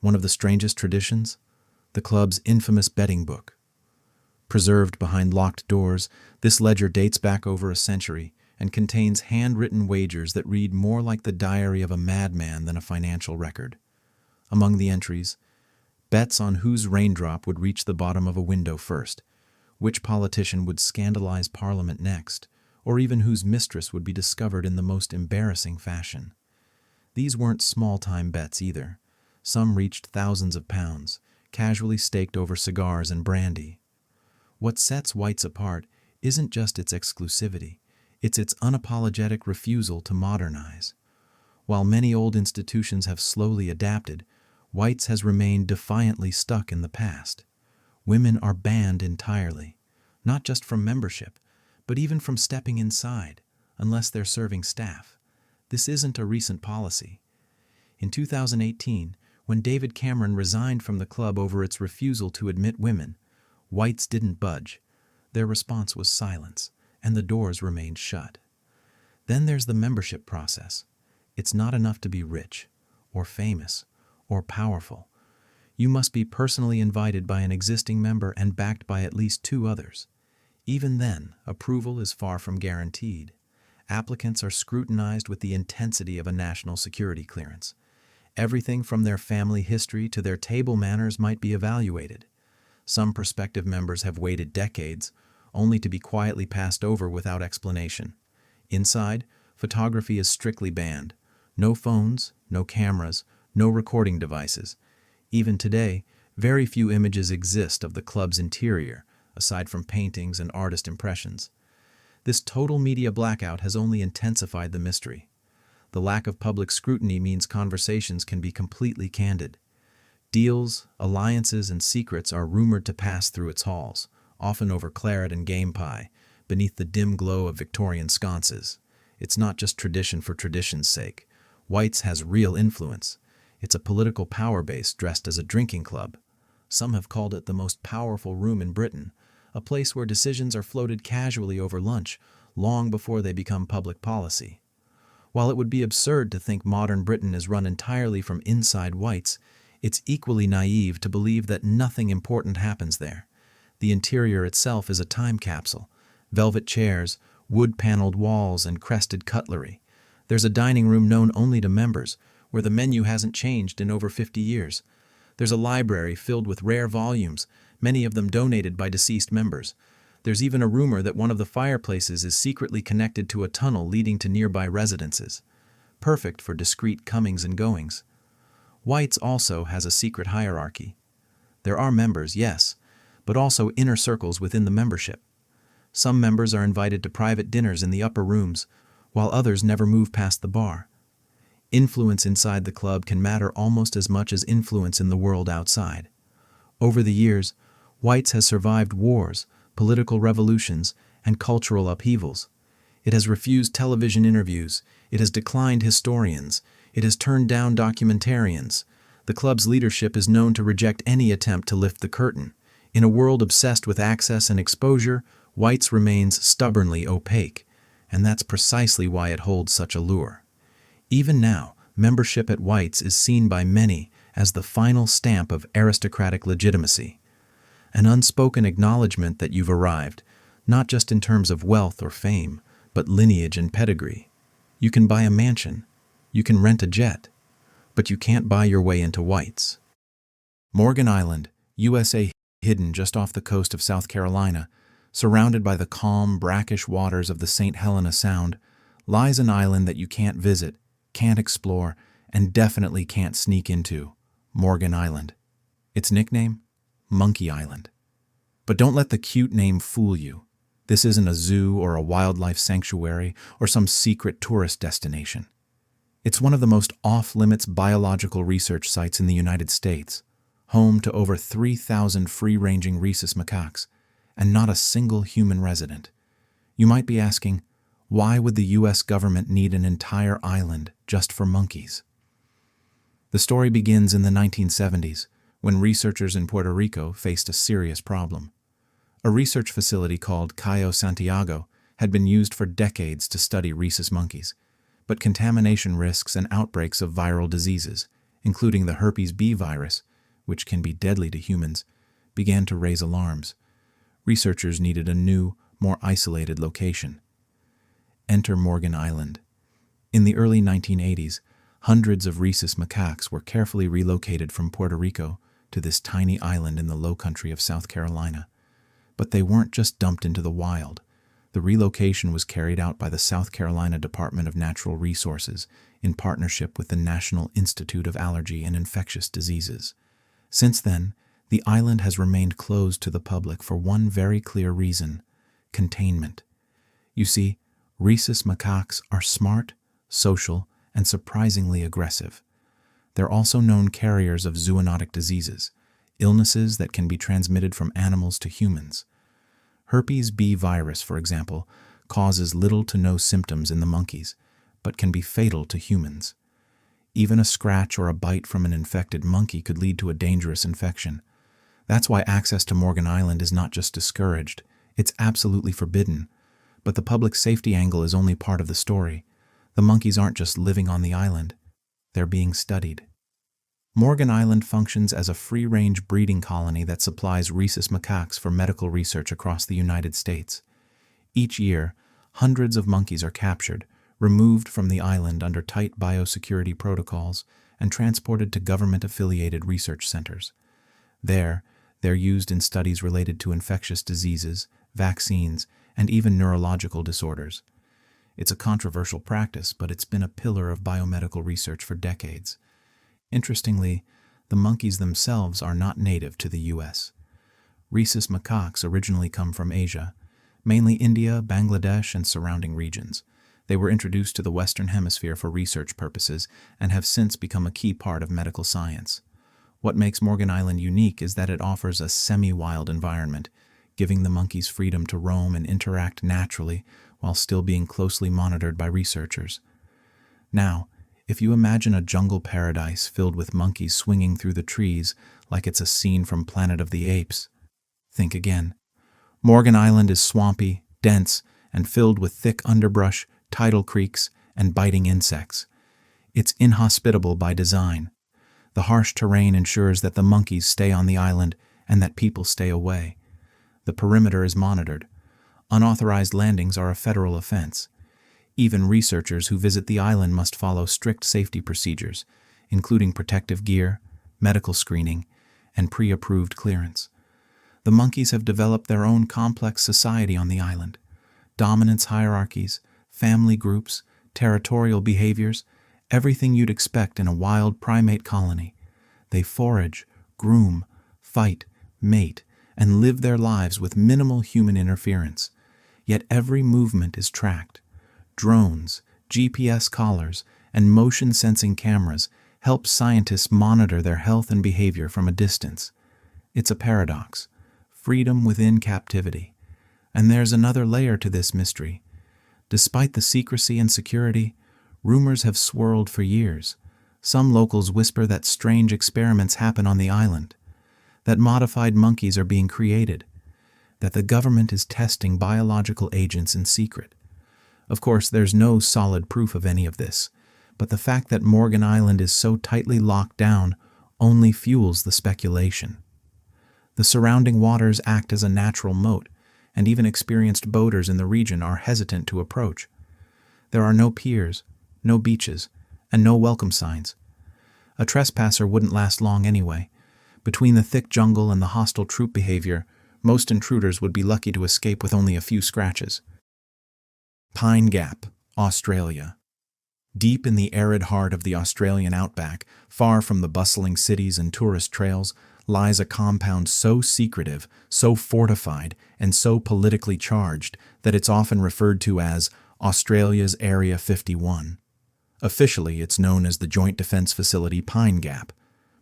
One of the strangest traditions? The club's infamous betting book. Preserved behind locked doors, this ledger dates back over a century and contains handwritten wagers that read more like the diary of a madman than a financial record. Among the entries, bets on whose raindrop would reach the bottom of a window first, which politician would scandalize Parliament next, or even whose mistress would be discovered in the most embarrassing fashion. These weren't small-time bets either. Some reached thousands of pounds, casually staked over cigars and brandy. What sets White's apart isn't just its exclusivity, it's its unapologetic refusal to modernize. While many old institutions have slowly adapted, White's has remained defiantly stuck in the past. Women are banned entirely, not just from membership, but even from stepping inside, unless they're serving staff. This isn't a recent policy. In 2018, when David Cameron resigned from the club over its refusal to admit women, White's didn't budge. Their response was silence, and the doors remained shut. Then there's the membership process. It's not enough to be rich, or famous, or powerful. You must be personally invited by an existing member and backed by at least 2 others. Even then, approval is far from guaranteed. Applicants are scrutinized with the intensity of a national security clearance. Everything from their family history to their table manners might be evaluated. Some prospective members have waited decades, only to be quietly passed over without explanation. Inside, photography is strictly banned. No phones, no cameras, no recording devices. Even today, very few images exist of the club's interior, aside from paintings and artist impressions. This total media blackout has only intensified the mystery. The lack of public scrutiny means conversations can be completely candid. Deals, alliances, and secrets are rumored to pass through its halls, often over claret and game pie, beneath the dim glow of Victorian sconces. It's not just tradition for tradition's sake. White's has real influence. It's a political power base dressed as a drinking club. Some have called it the most powerful room in Britain, a place where decisions are floated casually over lunch, long before they become public policy. While it would be absurd to think modern Britain is run entirely from inside White's, it's equally naive to believe that nothing important happens there. The interior itself is a time capsule. Velvet chairs, wood-paneled walls, and crested cutlery. There's a dining room known only to members, where the menu hasn't changed in over 50 years. There's a library filled with rare volumes, many of them donated by deceased members. There's even a rumor that one of the fireplaces is secretly connected to a tunnel leading to nearby residences. Perfect for discreet comings and goings. White's also has a secret hierarchy. There are members, yes, but also inner circles within the membership. Some members are invited to private dinners in the upper rooms, while others never move past the bar. Influence inside the club can matter almost as much as influence in the world outside. Over the years, White's has survived wars, political revolutions, and cultural upheavals. It has refused television interviews. It has declined historians. It has turned down documentarians. The club's leadership is known to reject any attempt to lift the curtain. In a world obsessed with access and exposure, White's remains stubbornly opaque, and that's precisely why it holds such allure. Even now, membership at White's is seen by many as the final stamp of aristocratic legitimacy, an unspoken acknowledgement that you've arrived, not just in terms of wealth or fame, but lineage and pedigree. You can buy a mansion, you can rent a jet, but you can't buy your way into White's. Morgan Island, USA, hidden just off the coast of South Carolina, surrounded by the calm, brackish waters of the St. Helena Sound, lies an island that you can't visit, can't explore, and definitely can't sneak into. Morgan Island. Its nickname? Monkey Island. But don't let the cute name fool you. This isn't a zoo or a wildlife sanctuary or some secret tourist destination. It's one of the most off-limits biological research sites in the United States, home to over 3,000 free-ranging rhesus macaques, and not a single human resident. You might be asking, why would the U.S. government need an entire island just for monkeys? The story begins in the 1970s, when researchers in Puerto Rico faced a serious problem. A research facility called Cayo Santiago had been used for decades to study rhesus monkeys, but contamination risks and outbreaks of viral diseases, including the herpes B virus, which can be deadly to humans, began to raise alarms. Researchers needed a new, more isolated location. Enter Morgan Island. In the early 1980s, hundreds of rhesus macaques were carefully relocated from Puerto Rico to this tiny island in the low country of South Carolina. But they weren't just dumped into the wild. The relocation was carried out by the South Carolina Department of Natural Resources in partnership with the National Institute of Allergy and Infectious Diseases. Since then, the island has remained closed to the public for one very clear reason: containment. You see, rhesus macaques are smart, social, and surprisingly aggressive. They're also known carriers of zoonotic diseases, illnesses that can be transmitted from animals to humans. Herpes B virus, for example, causes little to no symptoms in the monkeys, but can be fatal to humans. Even a scratch or a bite from an infected monkey could lead to a dangerous infection. That's why access to Morgan Island is not just discouraged, it's absolutely forbidden. But the public safety angle is only part of the story. The monkeys aren't just living on the island, they're being studied. Morgan Island functions as a free-range breeding colony that supplies rhesus macaques for medical research across the United States. Each year, hundreds of monkeys are captured, removed from the island under tight biosecurity protocols, and transported to government-affiliated research centers. There, they're used in studies related to infectious diseases, vaccines, and even neurological disorders. It's a controversial practice, but it's been a pillar of biomedical research for decades. Interestingly, the monkeys themselves are not native to the U.S. Rhesus macaques originally come from Asia, mainly India, Bangladesh, and surrounding regions. They were introduced to the Western Hemisphere for research purposes and have since become a key part of medical science. What makes Morgan Island unique is that it offers a semi-wild environment, giving the monkeys freedom to roam and interact naturally while still being closely monitored by researchers. Now, if you imagine a jungle paradise filled with monkeys swinging through the trees like it's a scene from Planet of the Apes, think again. Morgan Island is swampy, dense, and filled with thick underbrush, tidal creeks, and biting insects. It's inhospitable by design. The harsh terrain ensures that the monkeys stay on the island and that people stay away. The perimeter is monitored. Unauthorized landings are a federal offense. Even researchers who visit the island must follow strict safety procedures, including protective gear, medical screening, and pre-approved clearance. The monkeys have developed their own complex society on the island. Dominance hierarchies, family groups, territorial behaviors, everything you'd expect in a wild primate colony. They forage, groom, fight, mate, and live their lives with minimal human interference. Yet every movement is tracked. Drones, GPS collars, and motion-sensing cameras help scientists monitor their health and behavior from a distance. It's a paradox. Freedom within captivity. And there's another layer to this mystery. Despite the secrecy and security, rumors have swirled for years. Some locals whisper that strange experiments happen on the island, that modified monkeys are being created, that the government is testing biological agents in secret. Of course, there's no solid proof of any of this, but the fact that Morgan Island is so tightly locked down only fuels the speculation. The surrounding waters act as a natural moat, and even experienced boaters in the region are hesitant to approach. There are no piers, no beaches, and no welcome signs. A trespasser wouldn't last long anyway. Between the thick jungle and the hostile troop behavior, most intruders would be lucky to escape with only a few scratches. Pine Gap, Australia. Deep in the arid heart of the Australian outback, far from the bustling cities and tourist trails, lies a compound so secretive, so fortified, and so politically charged that it's often referred to as Australia's Area 51. Officially, it's known as the Joint Defence Facility Pine Gap,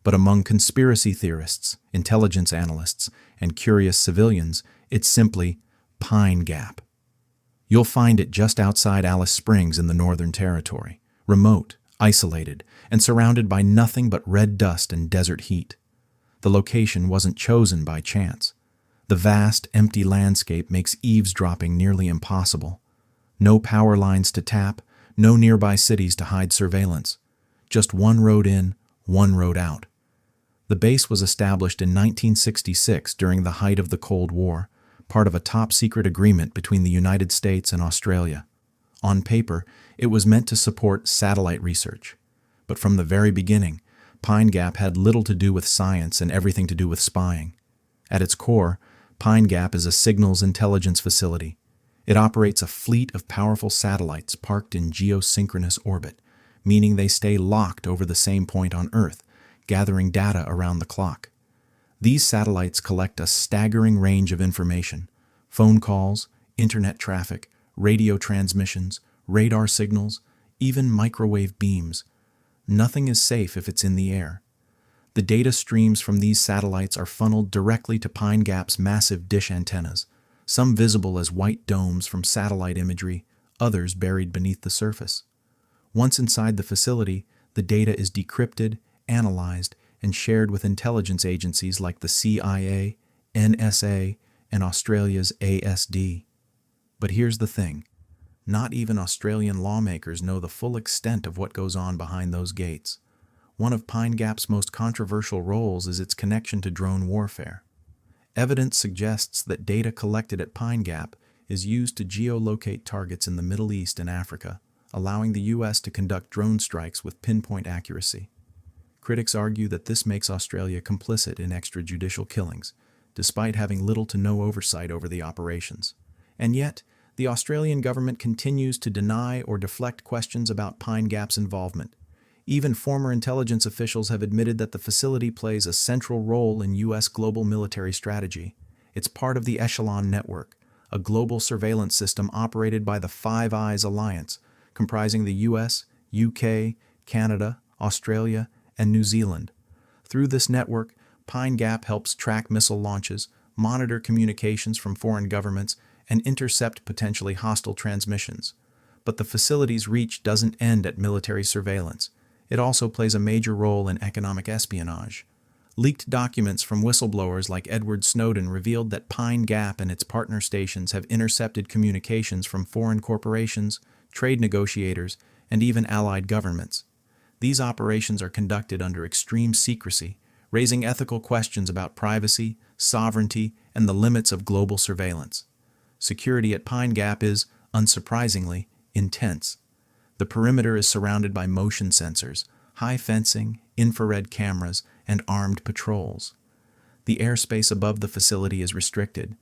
but among conspiracy theorists, intelligence analysts, and curious civilians, it's simply Pine Gap. You'll find it just outside Alice Springs in the Northern Territory, remote, isolated, and surrounded by nothing but red dust and desert heat. The location wasn't chosen by chance. The vast, empty landscape makes eavesdropping nearly impossible. No power lines to tap, no nearby cities to hide surveillance. Just one road in, one road out. The base was established in 1966 during the height of the Cold War, part of a top-secret agreement between the United States and Australia. On paper, it was meant to support satellite research. But from the very beginning, Pine Gap had little to do with science and everything to do with spying. At its core, Pine Gap is a signals intelligence facility. It operates a fleet of powerful satellites parked in geosynchronous orbit, meaning they stay locked over the same point on Earth, gathering data around the clock. These satellites collect a staggering range of information: phone calls, internet traffic, radio transmissions, radar signals, even microwave beams. Nothing is safe if it's in the air. The data streams from these satellites are funneled directly to Pine Gap's massive dish antennas, some visible as white domes from satellite imagery, others buried beneath the surface. Once inside the facility, the data is decrypted, analyzed, and shared with intelligence agencies like the CIA, NSA, and Australia's ASD. But here's the thing. Not even Australian lawmakers know the full extent of what goes on behind those gates. One of Pine Gap's most controversial roles is its connection to drone warfare. Evidence suggests that data collected at Pine Gap is used to geolocate targets in the Middle East and Africa, allowing the U.S. to conduct drone strikes with pinpoint accuracy. Critics argue that this makes Australia complicit in extrajudicial killings, despite having little to no oversight over the operations. And yet, the Australian government continues to deny or deflect questions about Pine Gap's involvement. Even former intelligence officials have admitted that the facility plays a central role in U.S. global military strategy. It's part of the Echelon Network, a global surveillance system operated by the Five Eyes Alliance, comprising the U.S., UK, Canada, Australia, and New Zealand. Through this network, Pine Gap helps track missile launches, monitor communications from foreign governments, and intercept potentially hostile transmissions. But the facility's reach doesn't end at military surveillance. It also plays a major role in economic espionage. Leaked documents from whistleblowers like Edward Snowden revealed that Pine Gap and its partner stations have intercepted communications from foreign corporations, trade negotiators, and even allied governments. These operations are conducted under extreme secrecy, raising ethical questions about privacy, sovereignty, and the limits of global surveillance. Security at Pine Gap is, unsurprisingly, intense. The perimeter is surrounded by motion sensors, high fencing, infrared cameras, and armed patrols. The airspace above the facility is restricted.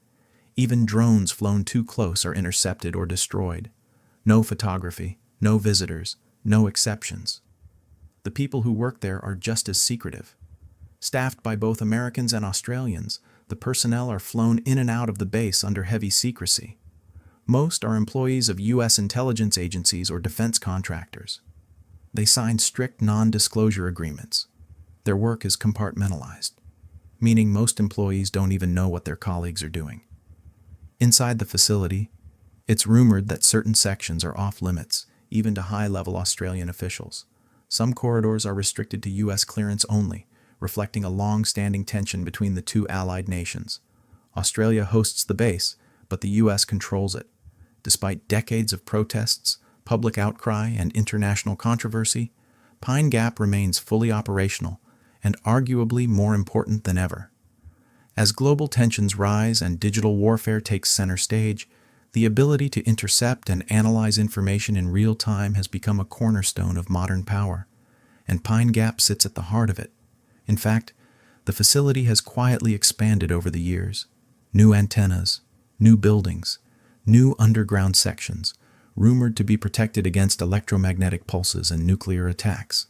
Even drones flown too close are intercepted or destroyed. No photography, no visitors, no exceptions. The people who work there are just as secretive. Staffed by both Americans and Australians, the personnel are flown in and out of the base under heavy secrecy. Most are employees of U.S. intelligence agencies or defense contractors. They sign strict non-disclosure agreements. Their work is compartmentalized, meaning most employees don't even know what their colleagues are doing. Inside the facility, it's rumored that certain sections are off-limits, even to high-level Australian officials. Some corridors are restricted to U.S. clearance only, reflecting a long-standing tension between the two allied nations. Australia hosts the base, but the U.S. controls it. Despite decades of protests, public outcry, and international controversy, Pine Gap remains fully operational and arguably more important than ever. As global tensions rise and digital warfare takes center stage, the ability to intercept and analyze information in real time has become a cornerstone of modern power, and Pine Gap sits at the heart of it. In fact, the facility has quietly expanded over the years. New antennas, new buildings, new underground sections, rumored to be protected against electromagnetic pulses and nuclear attacks.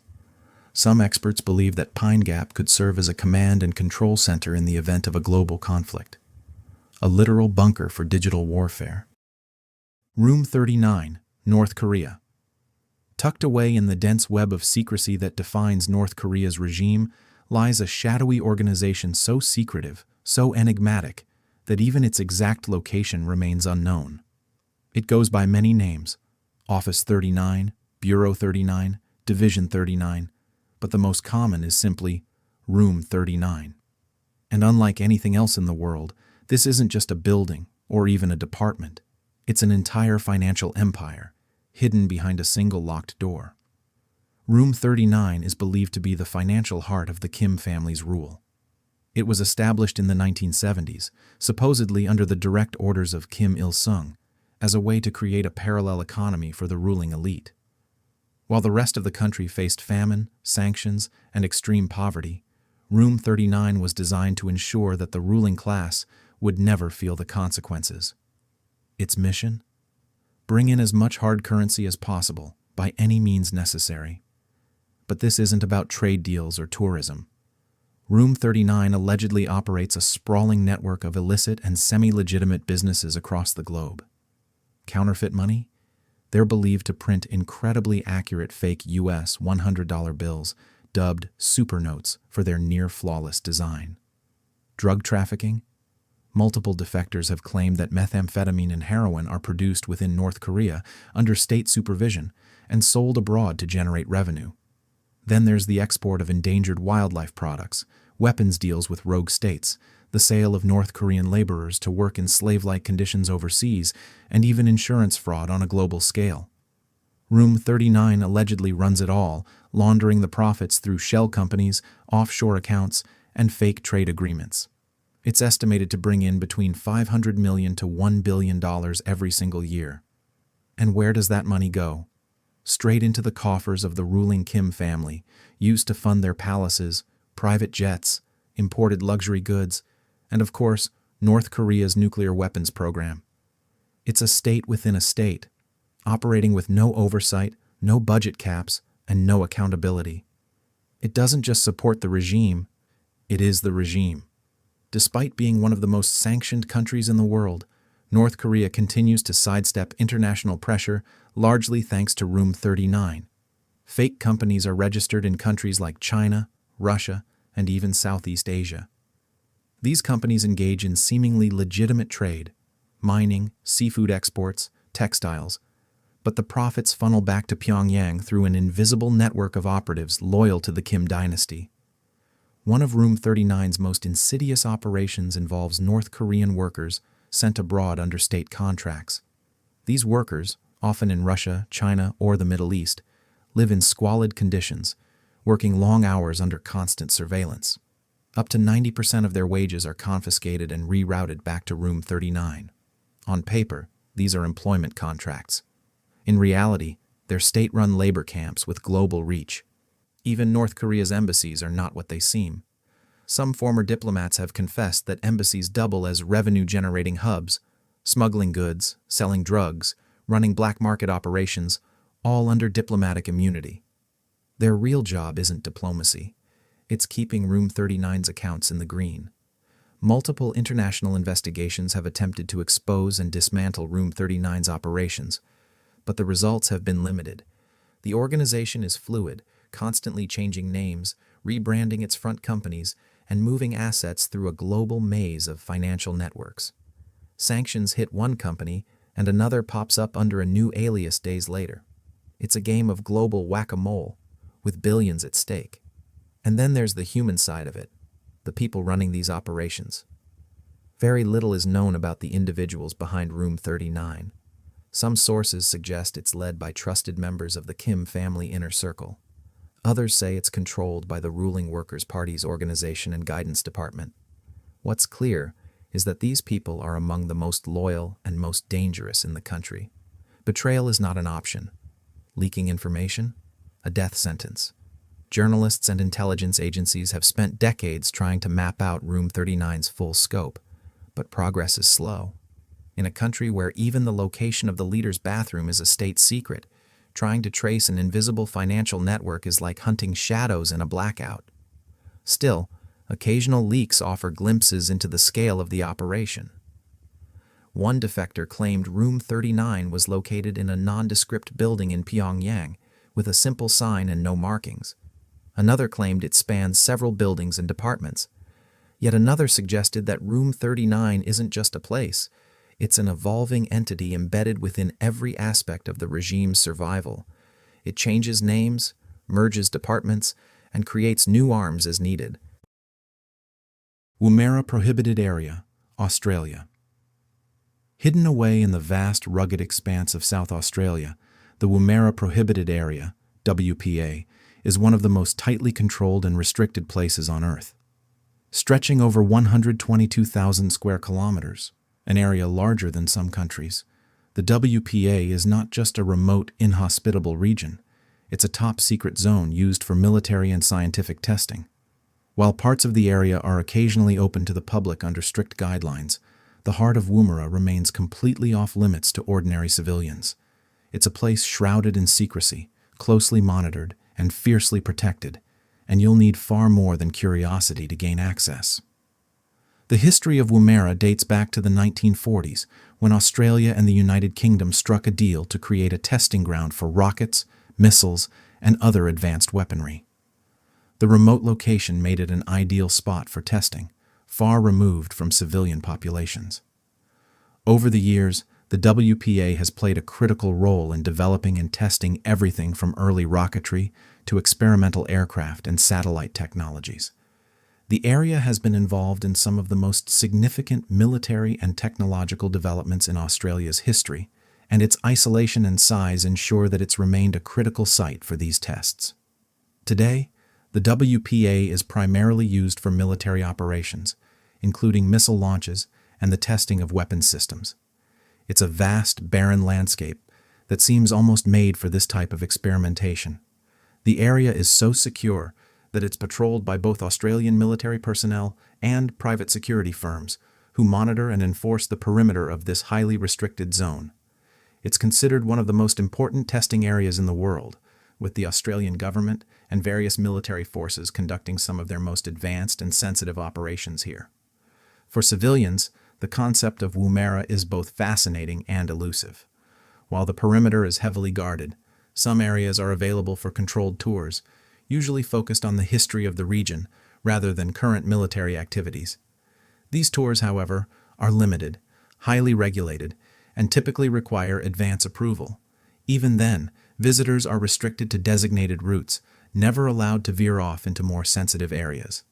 Some experts believe that Pine Gap could serve as a command and control center in the event of a global conflict. A literal bunker for digital warfare. Room 39, North Korea. Tucked away in the dense web of secrecy that defines North Korea's regime lies a shadowy organization so secretive, so enigmatic, that even its exact location remains unknown. It goes by many names: Office 39, Bureau 39, Division 39, but the most common is simply Room 39. And unlike anything else in the world, this isn't just a building or even a department. It's an entire financial empire, hidden behind a single locked door. Room 39 is believed to be the financial heart of the Kim family's rule. It was established in the 1970s, supposedly under the direct orders of Kim Il-sung, as a way to create a parallel economy for the ruling elite. While the rest of the country faced famine, sanctions, and extreme poverty, Room 39 was designed to ensure that the ruling class would never feel the consequences. Its mission? Bring in as much hard currency as possible, by any means necessary. But this isn't about trade deals or tourism. Room 39 allegedly operates a sprawling network of illicit and semi-legitimate businesses across the globe. Counterfeit money? They're believed to print incredibly accurate fake US $100 bills, dubbed super notes for their near-flawless design. Drug trafficking? Multiple defectors have claimed that methamphetamine and heroin are produced within North Korea under state supervision and sold abroad to generate revenue. Then there's the export of endangered wildlife products, weapons deals with rogue states, the sale of North Korean laborers to work in slave-like conditions overseas, and even insurance fraud on a global scale. Room 39 allegedly runs it all, laundering the profits through shell companies, offshore accounts, and fake trade agreements. It's estimated to bring in between $500 million to $1 billion every single year. And where does that money go? Straight into the coffers of the ruling Kim family, used to fund their palaces, private jets, imported luxury goods, and of course, North Korea's nuclear weapons program. It's a state within a state, operating with no oversight, no budget caps, and no accountability. It doesn't just support the regime, it is the regime. Despite being one of the most sanctioned countries in the world, North Korea continues to sidestep international pressure, largely thanks to Room 39. Fake companies are registered in countries like China, Russia, and even Southeast Asia. These companies engage in seemingly legitimate trade, mining, seafood exports, textiles, but the profits funnel back to Pyongyang through an invisible network of operatives loyal to the Kim dynasty. One of Room 39's most insidious operations involves North Korean workers sent abroad under state contracts. These workers, often in Russia, China, or the Middle East, live in squalid conditions, working long hours under constant surveillance. Up to 90% of their wages are confiscated and rerouted back to Room 39. On paper, these are employment contracts. In reality, they're state-run labor camps with global reach. Even North Korea's embassies are not what they seem. Some former diplomats have confessed that embassies double as revenue-generating hubs, smuggling goods, selling drugs, running black market operations, all under diplomatic immunity. Their real job isn't diplomacy. It's keeping Room 39's accounts in the green. Multiple international investigations have attempted to expose and dismantle Room 39's operations, but the results have been limited. The organization is fluid, constantly changing names, rebranding its front companies, and moving assets through a global maze of financial networks. Sanctions hit one company, and another pops up under a new alias days later. It's a game of global whack-a-mole, with billions at stake. And then there's the human side of it, the people running these operations. Very little is known about the individuals behind Room 39. Some sources suggest it's led by trusted members of the Kim family inner circle. Others say it's controlled by the ruling Workers' Party's organization and guidance department. What's clear is that these people are among the most loyal and most dangerous in the country. Betrayal is not an option. Leaking information? A death sentence. Journalists and intelligence agencies have spent decades trying to map out Room 39's full scope, but progress is slow. In a country where even the location of the leader's bathroom is a state secret, trying to trace an invisible financial network is like hunting shadows in a blackout. Still, occasional leaks offer glimpses into the scale of the operation. One defector claimed Room 39 was located in a nondescript building in Pyongyang, with a simple sign and no markings. Another claimed it spans several buildings and departments. Yet another suggested that Room 39 isn't just a place. It's an evolving entity embedded within every aspect of the regime's survival. It changes names, merges departments, and creates new arms as needed. Woomera Prohibited Area, Australia. Hidden away in the vast, rugged expanse of South Australia, the Woomera Prohibited Area, WPA, is one of the most tightly controlled and restricted places on Earth. Stretching over 122,000 square kilometers, an area larger than some countries, the WPA is not just a remote, inhospitable region. It's a top-secret zone used for military and scientific testing. While parts of the area are occasionally open to the public under strict guidelines, the heart of Woomera remains completely off-limits to ordinary civilians. It's a place shrouded in secrecy, closely monitored, and fiercely protected, and you'll need far more than curiosity to gain access. The history of Woomera dates back to the 1940s, when Australia and the United Kingdom struck a deal to create a testing ground for rockets, missiles, and other advanced weaponry. The remote location made it an ideal spot for testing, far removed from civilian populations. Over the years, the WPA has played a critical role in developing and testing everything from early rocketry to experimental aircraft and satellite technologies. The area has been involved in some of the most significant military and technological developments in Australia's history, and its isolation and size ensure that it's remained a critical site for these tests. Today, the WPA is primarily used for military operations, including missile launches and the testing of weapons systems. It's a vast, barren landscape that seems almost made for this type of experimentation. The area is so secure that it's patrolled by both Australian military personnel and private security firms who monitor and enforce the perimeter of this highly restricted zone. It's considered one of the most important testing areas in the world, with the Australian government and various military forces conducting some of their most advanced and sensitive operations here. For civilians, the concept of Woomera is both fascinating and elusive. While the perimeter is heavily guarded, some areas are available for controlled tours, usually focused on the history of the region rather than current military activities. These tours, however, are limited, highly regulated, and typically require advance approval. Even then, visitors are restricted to designated routes, never allowed to veer off into more sensitive areas.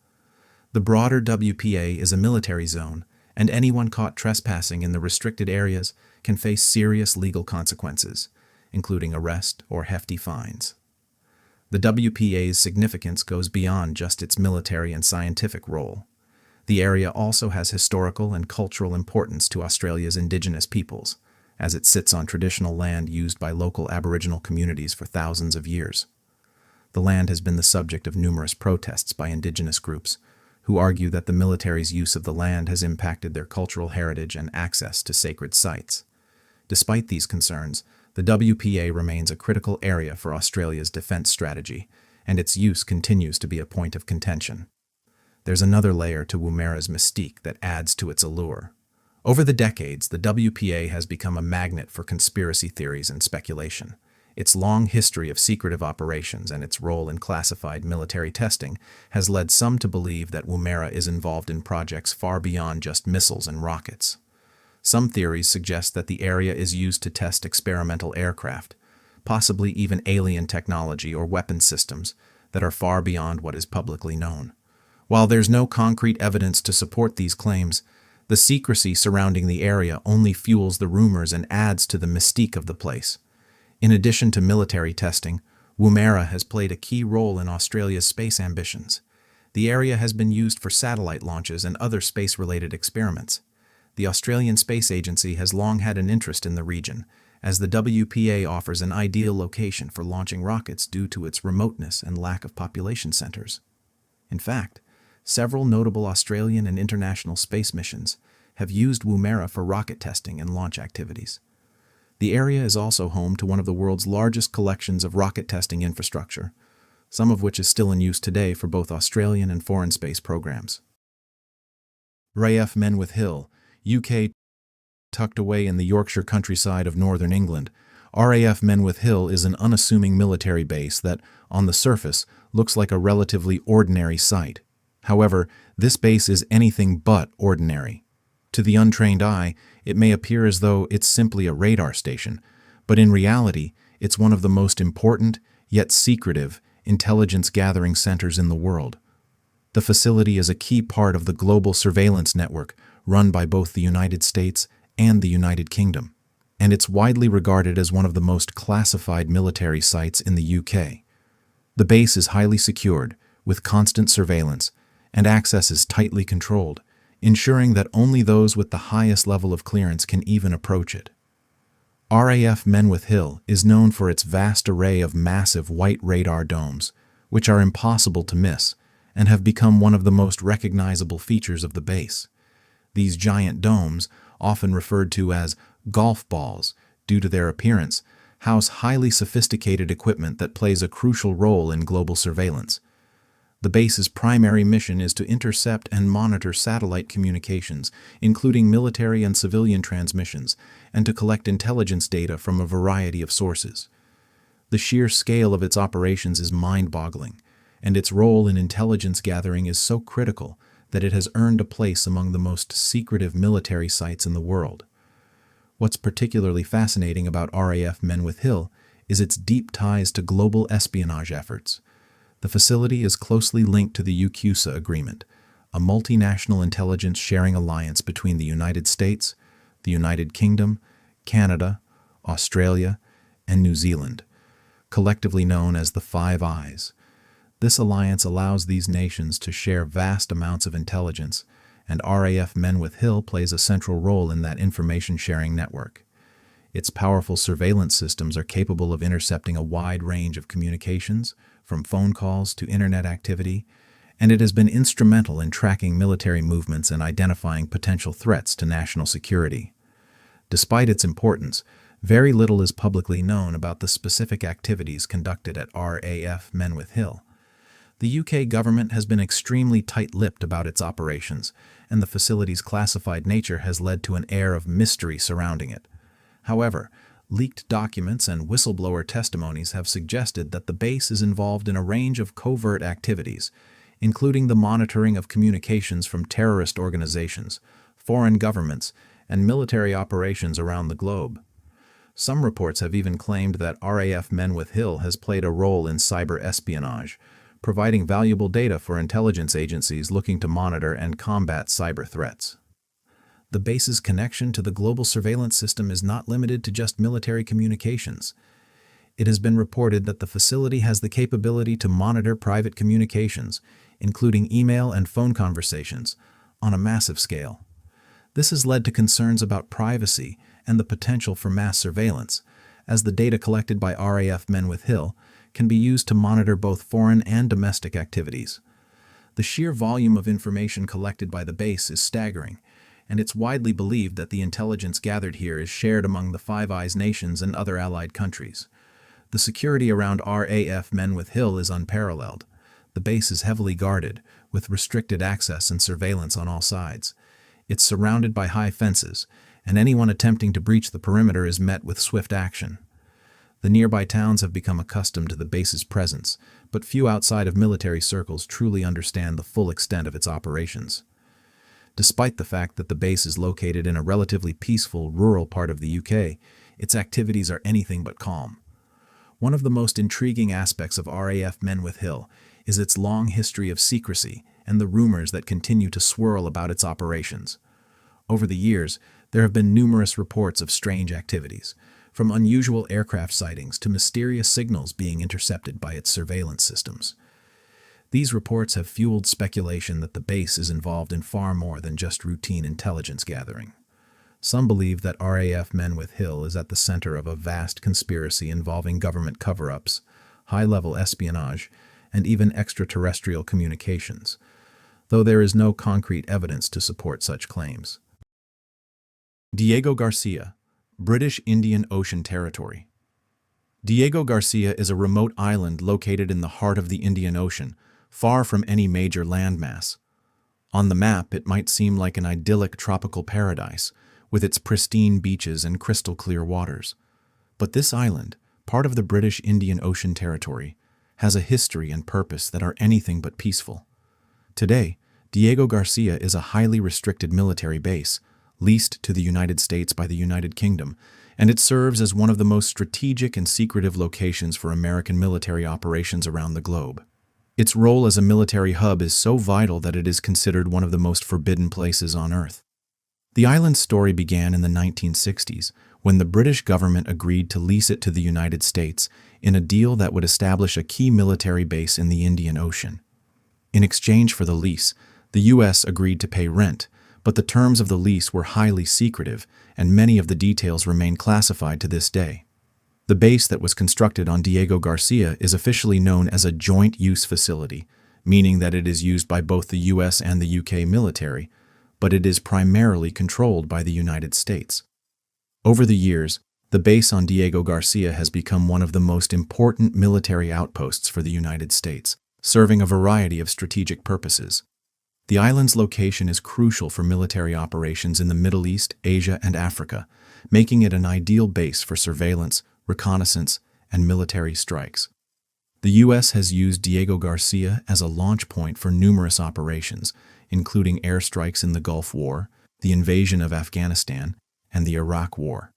The broader WPA is a military zone, and anyone caught trespassing in the restricted areas can face serious legal consequences, including arrest or hefty fines. The WPA's significance goes beyond just its military and scientific role. The area also has historical and cultural importance to Australia's Indigenous peoples, as it sits on traditional land used by local Aboriginal communities for thousands of years. The land has been the subject of numerous protests by Indigenous groups, who argue that the military's use of the land has impacted their cultural heritage and access to sacred sites. Despite these concerns, the WPA remains a critical area for Australia's defence strategy, and its use continues to be a point of contention. There's another layer to Woomera's mystique that adds to its allure. Over the decades, the WPA has become a magnet for conspiracy theories and speculation. Its long history of secretive operations and its role in classified military testing has led some to believe that Woomera is involved in projects far beyond just missiles and rockets. Some theories suggest that the area is used to test experimental aircraft, possibly even alien technology or weapon systems that are far beyond what is publicly known. While there's no concrete evidence to support these claims, the secrecy surrounding the area only fuels the rumors and adds to the mystique of the place. In addition to military testing, Woomera has played a key role in Australia's space ambitions. The area has been used for satellite launches and other space-related experiments. The Australian Space Agency has long had an interest in the region, as the WPA offers an ideal location for launching rockets due to its remoteness and lack of population centers. In fact, several notable Australian and international space missions have used Woomera for rocket testing and launch activities. The area is also home to one of the world's largest collections of rocket testing infrastructure, some of which is still in use today for both Australian and foreign space programs. RAF Menwith Hill, UK. Tucked away in the Yorkshire countryside of northern England, RAF Menwith Hill is an unassuming military base that, on the surface, looks like a relatively ordinary site. However, this base is anything but ordinary. To the untrained eye, it may appear as though it's simply a radar station, but in reality, it's one of the most important, yet secretive, intelligence-gathering centers in the world. The facility is a key part of the global surveillance network run by both the United States and the United Kingdom, and it's widely regarded as one of the most classified military sites in the UK. The base is highly secured, with constant surveillance, and access is tightly controlled, ensuring that only those with the highest level of clearance can even approach it. RAF Menwith Hill is known for its vast array of massive white radar domes, which are impossible to miss, and have become one of the most recognizable features of the base. These giant domes, often referred to as golf balls due to their appearance, house highly sophisticated equipment that plays a crucial role in global surveillance. The base's primary mission is to intercept and monitor satellite communications, including military and civilian transmissions, and to collect intelligence data from a variety of sources. The sheer scale of its operations is mind-boggling, and its role in intelligence gathering is so critical that it has earned a place among the most secretive military sites in the world. What's particularly fascinating about RAF Menwith Hill is its deep ties to global espionage efforts. The facility is closely linked to the UCUSA Agreement, a multinational intelligence sharing alliance between the United States, the United Kingdom, Canada, Australia, and New Zealand, collectively known as the Five Eyes. This alliance allows these nations to share vast amounts of intelligence, and RAF Menwith Hill plays a central role in that information-sharing network. Its powerful surveillance systems are capable of intercepting a wide range of communications, from phone calls to internet activity, and it has been instrumental in tracking military movements and identifying potential threats to national security. Despite its importance, very little is publicly known about the specific activities conducted at RAF Menwith Hill. The UK government has been extremely tight-lipped about its operations, and the facility's classified nature has led to an air of mystery surrounding it. However, leaked documents and whistleblower testimonies have suggested that the base is involved in a range of covert activities, including the monitoring of communications from terrorist organizations, foreign governments, and military operations around the globe. Some reports have even claimed that RAF Menwith Hill has played a role in cyber espionage, providing valuable data for intelligence agencies looking to monitor and combat cyber threats. The base's connection to the global surveillance system is not limited to just military communications. It has been reported that the facility has the capability to monitor private communications, including email and phone conversations, on a massive scale. This has led to concerns about privacy and the potential for mass surveillance, as the data collected by RAF Menwith Hill can be used to monitor both foreign and domestic activities. The sheer volume of information collected by the base is staggering, and it's widely believed that the intelligence gathered here is shared among the Five Eyes nations and other allied countries. The security around RAF Menwith Hill is unparalleled. The base is heavily guarded, with restricted access and surveillance on all sides. It's surrounded by high fences, and anyone attempting to breach the perimeter is met with swift action. The nearby towns have become accustomed to the base's presence, but few outside of military circles truly understand the full extent of its operations. Despite the fact that the base is located in a relatively peaceful, rural part of the UK, its activities are anything but calm. One of the most intriguing aspects of RAF Menwith Hill is its long history of secrecy and the rumors that continue to swirl about its operations. Over the years, there have been numerous reports of strange activities, from unusual aircraft sightings to mysterious signals being intercepted by its surveillance systems. These reports have fueled speculation that the base is involved in far more than just routine intelligence gathering. Some believe that RAF Menwith Hill is at the center of a vast conspiracy involving government cover-ups, high-level espionage, and even extraterrestrial communications, though there is no concrete evidence to support such claims. Diego Garcia, British Indian Ocean Territory. Diego Garcia is a remote island located in the heart of the Indian Ocean, far from any major landmass. On the map, it might seem like an idyllic tropical paradise, with its pristine beaches and crystal-clear waters. But this island, part of the British Indian Ocean Territory, has a history and purpose that are anything but peaceful. Today, Diego Garcia is a highly restricted military base, leased to the United States by the United Kingdom, and it serves as one of the most strategic and secretive locations for American military operations around the globe. Its role as a military hub is so vital that it is considered one of the most forbidden places on Earth. The island's story began in the 1960s, when the British government agreed to lease it to the United States in a deal that would establish a key military base in the Indian Ocean. In exchange for the lease, the U.S. agreed to pay rent, but the terms of the lease were highly secretive, and many of the details remain classified to this day. The base that was constructed on Diego Garcia is officially known as a joint-use facility, meaning that it is used by both the U.S. and the UK military, but it is primarily controlled by the United States. Over the years, the base on Diego Garcia has become one of the most important military outposts for the United States, serving a variety of strategic purposes. The island's location is crucial for military operations in the Middle East, Asia, and Africa, making it an ideal base for surveillance, reconnaissance, and military strikes. The U.S. has used Diego Garcia as a launch point for numerous operations, including airstrikes in the Gulf War, the invasion of Afghanistan, and the Iraq War.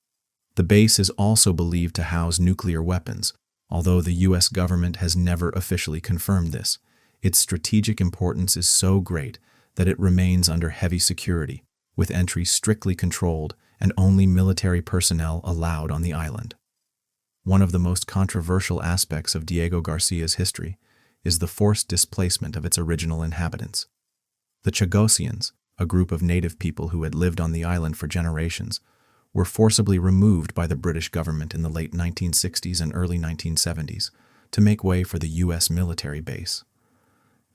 The base is also believed to house nuclear weapons, although the U.S. government has never officially confirmed this. Its strategic importance is so great that it remains under heavy security, with entry strictly controlled and only military personnel allowed on the island. One of the most controversial aspects of Diego Garcia's history is the forced displacement of its original inhabitants. The Chagosians, a group of native people who had lived on the island for generations, were forcibly removed by the British government in the late 1960s and early 1970s to make way for the U.S. military base.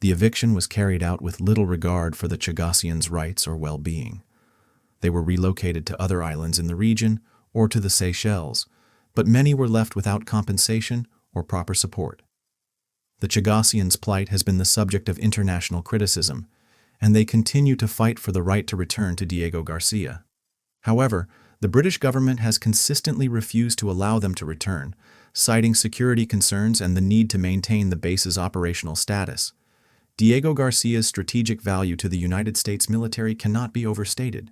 The eviction was carried out with little regard for the Chagosians' rights or well-being. They were relocated to other islands in the region or to the Seychelles, but many were left without compensation or proper support. The Chagosians' plight has been the subject of international criticism, and they continue to fight for the right to return to Diego Garcia. However, the British government has consistently refused to allow them to return, citing security concerns and the need to maintain the base's operational status. Diego Garcia's strategic value to the United States military cannot be overstated.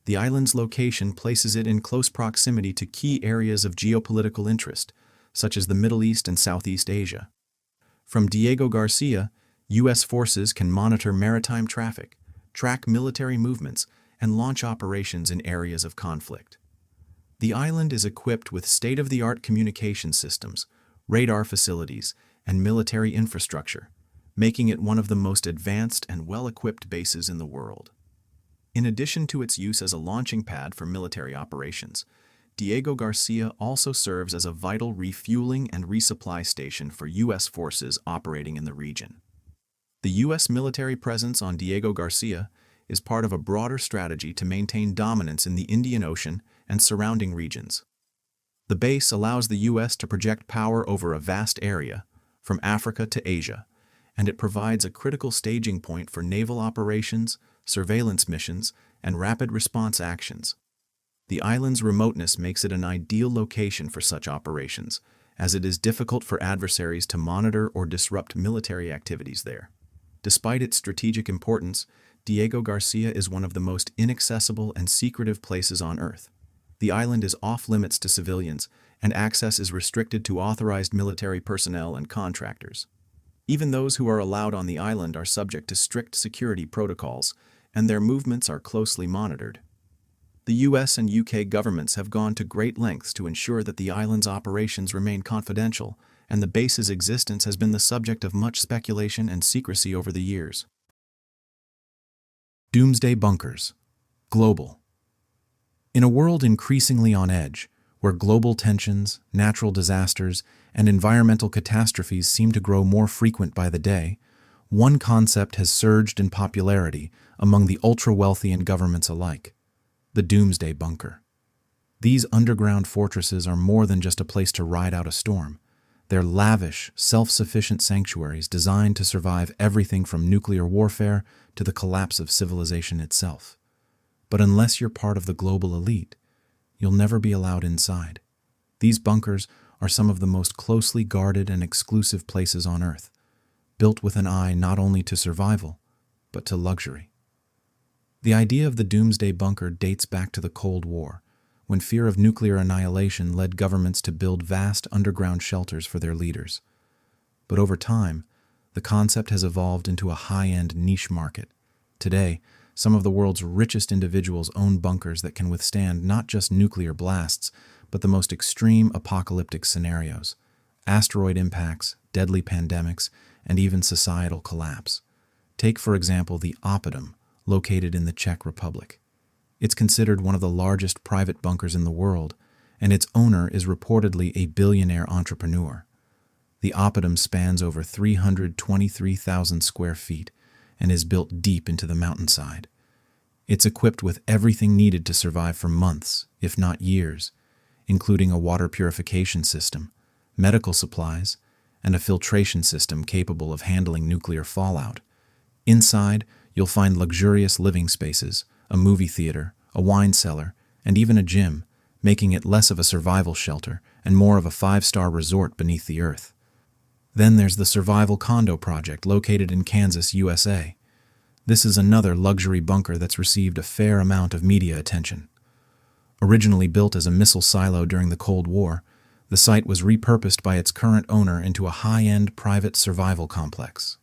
The island's location places it in close proximity to key areas of geopolitical interest, such as the Middle East and Southeast Asia. From Diego Garcia, U.S. forces can monitor maritime traffic, track military movements, and launch operations in areas of conflict. The island is equipped with state-of-the-art communication systems, radar facilities, and military infrastructure, making it one of the most advanced and well-equipped bases in the world. In addition to its use as a launching pad for military operations, Diego Garcia also serves as a vital refueling and resupply station for U.S. forces operating in the region. The U.S. military presence on Diego Garcia is part of a broader strategy to maintain dominance in the Indian Ocean and surrounding regions. The base allows the U.S. to project power over a vast area, from Africa to Asia, and it provides a critical staging point for naval operations, surveillance missions, and rapid response actions. The island's remoteness makes it an ideal location for such operations, as it is difficult for adversaries to monitor or disrupt military activities there. Despite its strategic importance, Diego Garcia is one of the most inaccessible and secretive places on Earth. The island is off-limits to civilians, and access is restricted to authorized military personnel and contractors. Even those who are allowed on the island are subject to strict security protocols, and their movements are closely monitored. The US and UK governments have gone to great lengths to ensure that the island's operations remain confidential, and the base's existence has been the subject of much speculation and secrecy over the years. Doomsday bunkers. Global. In a world increasingly on edge, where global tensions, natural disasters, and environmental catastrophes seem to grow more frequent by the day, one concept has surged in popularity among the ultra-wealthy and governments alike: the doomsday bunker. These underground fortresses are more than just a place to ride out a storm. They're lavish, self-sufficient sanctuaries designed to survive everything from nuclear warfare to the collapse of civilization itself. But unless you're part of the global elite, you'll never be allowed inside. These bunkers are some of the most closely guarded and exclusive places on Earth, built with an eye not only to survival, but to luxury. The idea of the doomsday bunker dates back to the Cold War, when fear of nuclear annihilation led governments to build vast underground shelters for their leaders. But over time, the concept has evolved into a high-end niche market. Today, some of the world's richest individuals own bunkers that can withstand not just nuclear blasts, but the most extreme apocalyptic scenarios: asteroid impacts, deadly pandemics, and even societal collapse. Take, for example, the Apostolic, located in the Czech Republic. It's considered one of the largest private bunkers in the world, and its owner is reportedly a billionaire entrepreneur. The Apostolic spans over 323,000 square feet and is built deep into the mountainside. It's equipped with everything needed to survive for months, if not years, including a water purification system, medical supplies, and a filtration system capable of handling nuclear fallout. Inside, you'll find luxurious living spaces, a movie theater, a wine cellar, and even a gym, making it less of a survival shelter and more of a 5-star resort beneath the earth. Then there's the Survival Condo Project located in Kansas, USA. This is another luxury bunker that's received a fair amount of media attention. Originally built as a missile silo during the Cold War, the site was repurposed by its current owner into a high-end private survival complex.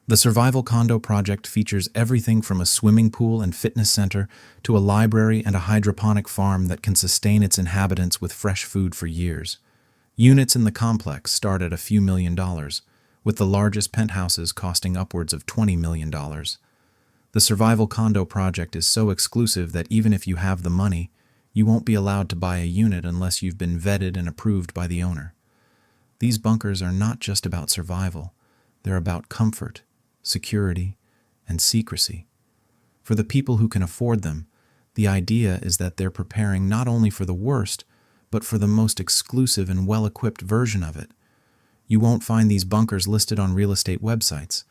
The Survival Condo Project features everything from a swimming pool and fitness center to a library and a hydroponic farm that can sustain its inhabitants with fresh food for years. Units in the complex start at a few $1,000,000, with the largest penthouses costing upwards of $20 million. The Survival Condo Project is so exclusive that even if you have the money, you won't be allowed to buy a unit unless you've been vetted and approved by the owner. These bunkers are not just about survival, they're about comfort, security, and secrecy. For the people who can afford them, the idea is that they're preparing not only for the worst, but for the most exclusive and well-equipped version of it. You won't find these bunkers listed on real estate websites.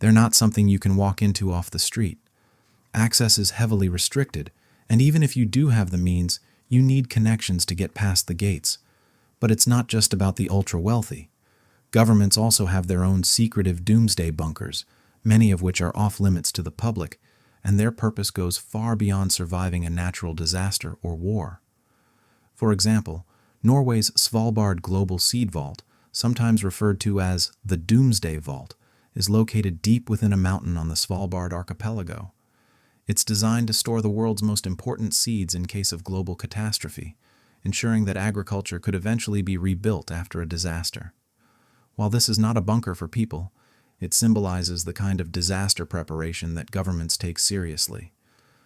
They're not something you can walk into off the street. Access is heavily restricted, and even if you do have the means, you need connections to get past the gates. But it's not just about the ultra-wealthy. Governments also have their own secretive doomsday bunkers, many of which are off-limits to the public, and their purpose goes far beyond surviving a natural disaster or war. For example, Norway's Svalbard Global Seed Vault, sometimes referred to as the Doomsday Vault, is located deep within a mountain on the Svalbard archipelago. It's designed to store the world's most important seeds in case of global catastrophe, ensuring that agriculture could eventually be rebuilt after a disaster. While this is not a bunker for people, it symbolizes the kind of disaster preparation that governments take seriously.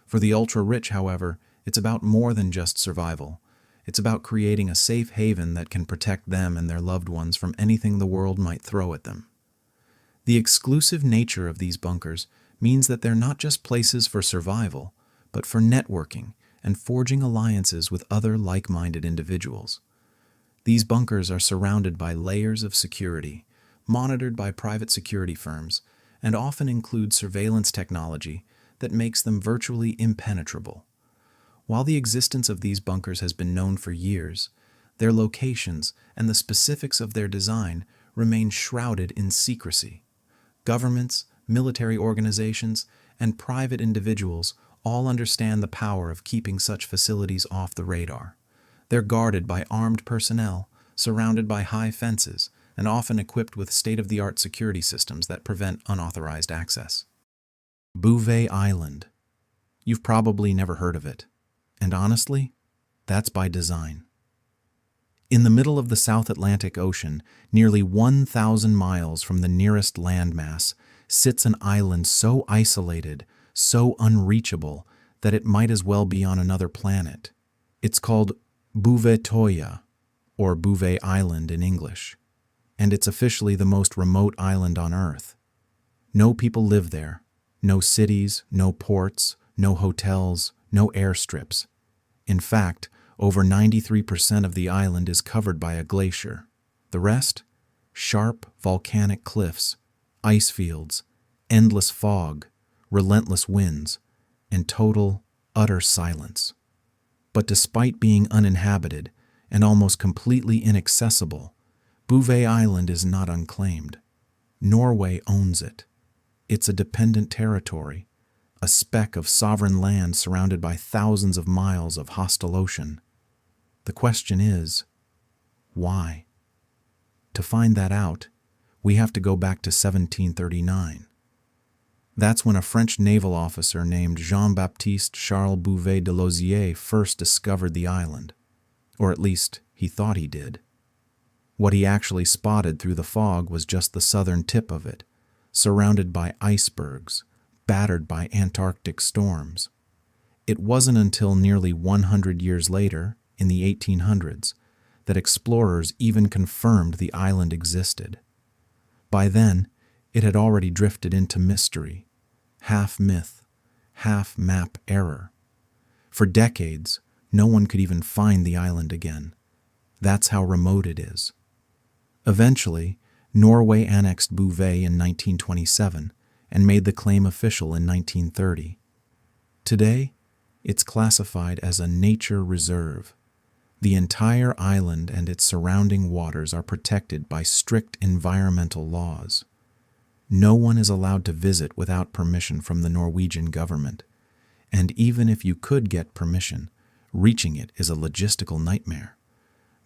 For the ultra-rich, however, it's about more than just survival. It's about creating a safe haven that can protect them and their loved ones from anything the world might throw at them. The exclusive nature of these bunkers means that they're not just places for survival, but for networking and forging alliances with other like-minded individuals. These bunkers are surrounded by layers of security, monitored by private security firms, and often include surveillance technology that makes them virtually impenetrable. While the existence of these bunkers has been known for years, their locations and the specifics of their design remain shrouded in secrecy. Governments, military organizations, and private individuals all understand the power of keeping such facilities off the radar. They're guarded by armed personnel, surrounded by high fences, and often equipped with state-of-the-art security systems that prevent unauthorized access. Bouvet Island. You've probably never heard of it. And honestly, that's by design. In the middle of the South Atlantic Ocean, nearly 1,000 miles from the nearest landmass, sits an island so isolated, so unreachable, that it might as well be on another planet. It's called Bouvetoya, or Bouvet Island in English, and it's officially the most remote island on Earth. No people live there, no cities, no ports, no hotels, no airstrips. In fact, over 93% of the island is covered by a glacier. The rest? Sharp volcanic cliffs, ice fields, endless fog, relentless winds, and total, utter silence. But despite being uninhabited and almost completely inaccessible, Bouvet Island is not unclaimed. Norway owns it. It's a dependent territory, a speck of sovereign land surrounded by thousands of miles of hostile ocean. The question is, why? To find that out, we have to go back to 1739. That's when a French naval officer named Jean-Baptiste Charles Bouvet de Lozier first discovered the island, or at least he thought he did. What he actually spotted through the fog was just the southern tip of it, surrounded by icebergs, battered by Antarctic storms. It wasn't until nearly 100 years later, in the 1800s, that explorers even confirmed the island existed. By then, it had already drifted into mystery, half myth, half map error. For decades, no one could even find the island again. That's how remote it is. Eventually, Norway annexed Bouvet in 1927 and made the claim official in 1930. Today, it's classified as a nature reserve. The entire island and its surrounding waters are protected by strict environmental laws. No one is allowed to visit without permission from the Norwegian government, and even if you could get permission, reaching it is a logistical nightmare.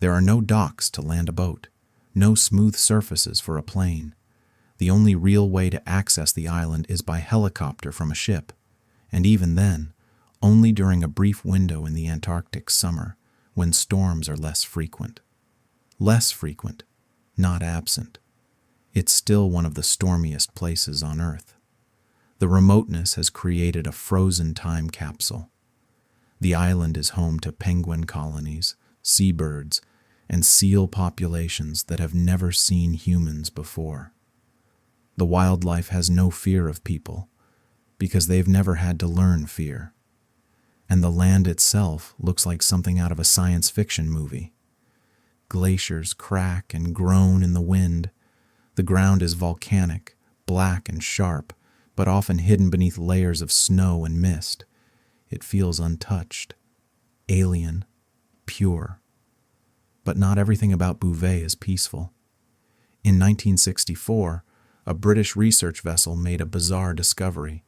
There are no docks to land a boat, no smooth surfaces for a plane. The only real way to access the island is by helicopter from a ship, and even then, only during a brief window in the Antarctic summer, when storms are less frequent. Less frequent, not absent. It's still one of the stormiest places on Earth. The remoteness has created a frozen time capsule. The island is home to penguin colonies, seabirds, and seal populations that have never seen humans before. The wildlife has no fear of people, because they've never had to learn fear. And the land itself looks like something out of a science fiction movie. Glaciers crack and groan in the wind. The ground is volcanic, black and sharp, but often hidden beneath layers of snow and mist. It feels untouched, alien, pure. But not everything about Bouvet is peaceful. In 1964, a British research vessel made a bizarre discovery.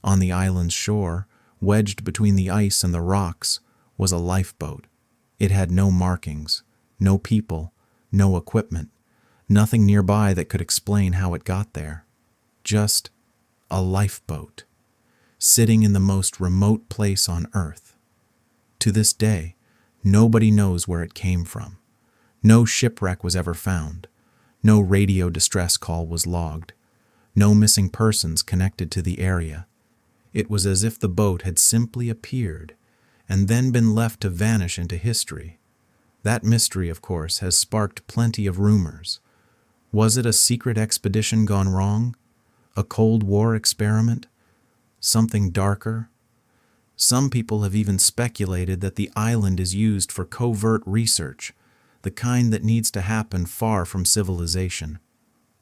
On the island's shore, wedged between the ice and the rocks, was a lifeboat. It had no markings, no people, no equipment, nothing nearby that could explain how it got there. Just a lifeboat, sitting in the most remote place on Earth. To this day, nobody knows where it came from. No shipwreck was ever found. No radio distress call was logged. No missing persons connected to the area. It was as if the boat had simply appeared and then been left to vanish into history. That mystery, of course, has sparked plenty of rumors. Was it a secret expedition gone wrong? A Cold War experiment? Something darker? Some people have even speculated that the island is used for covert research, the kind that needs to happen far from civilization.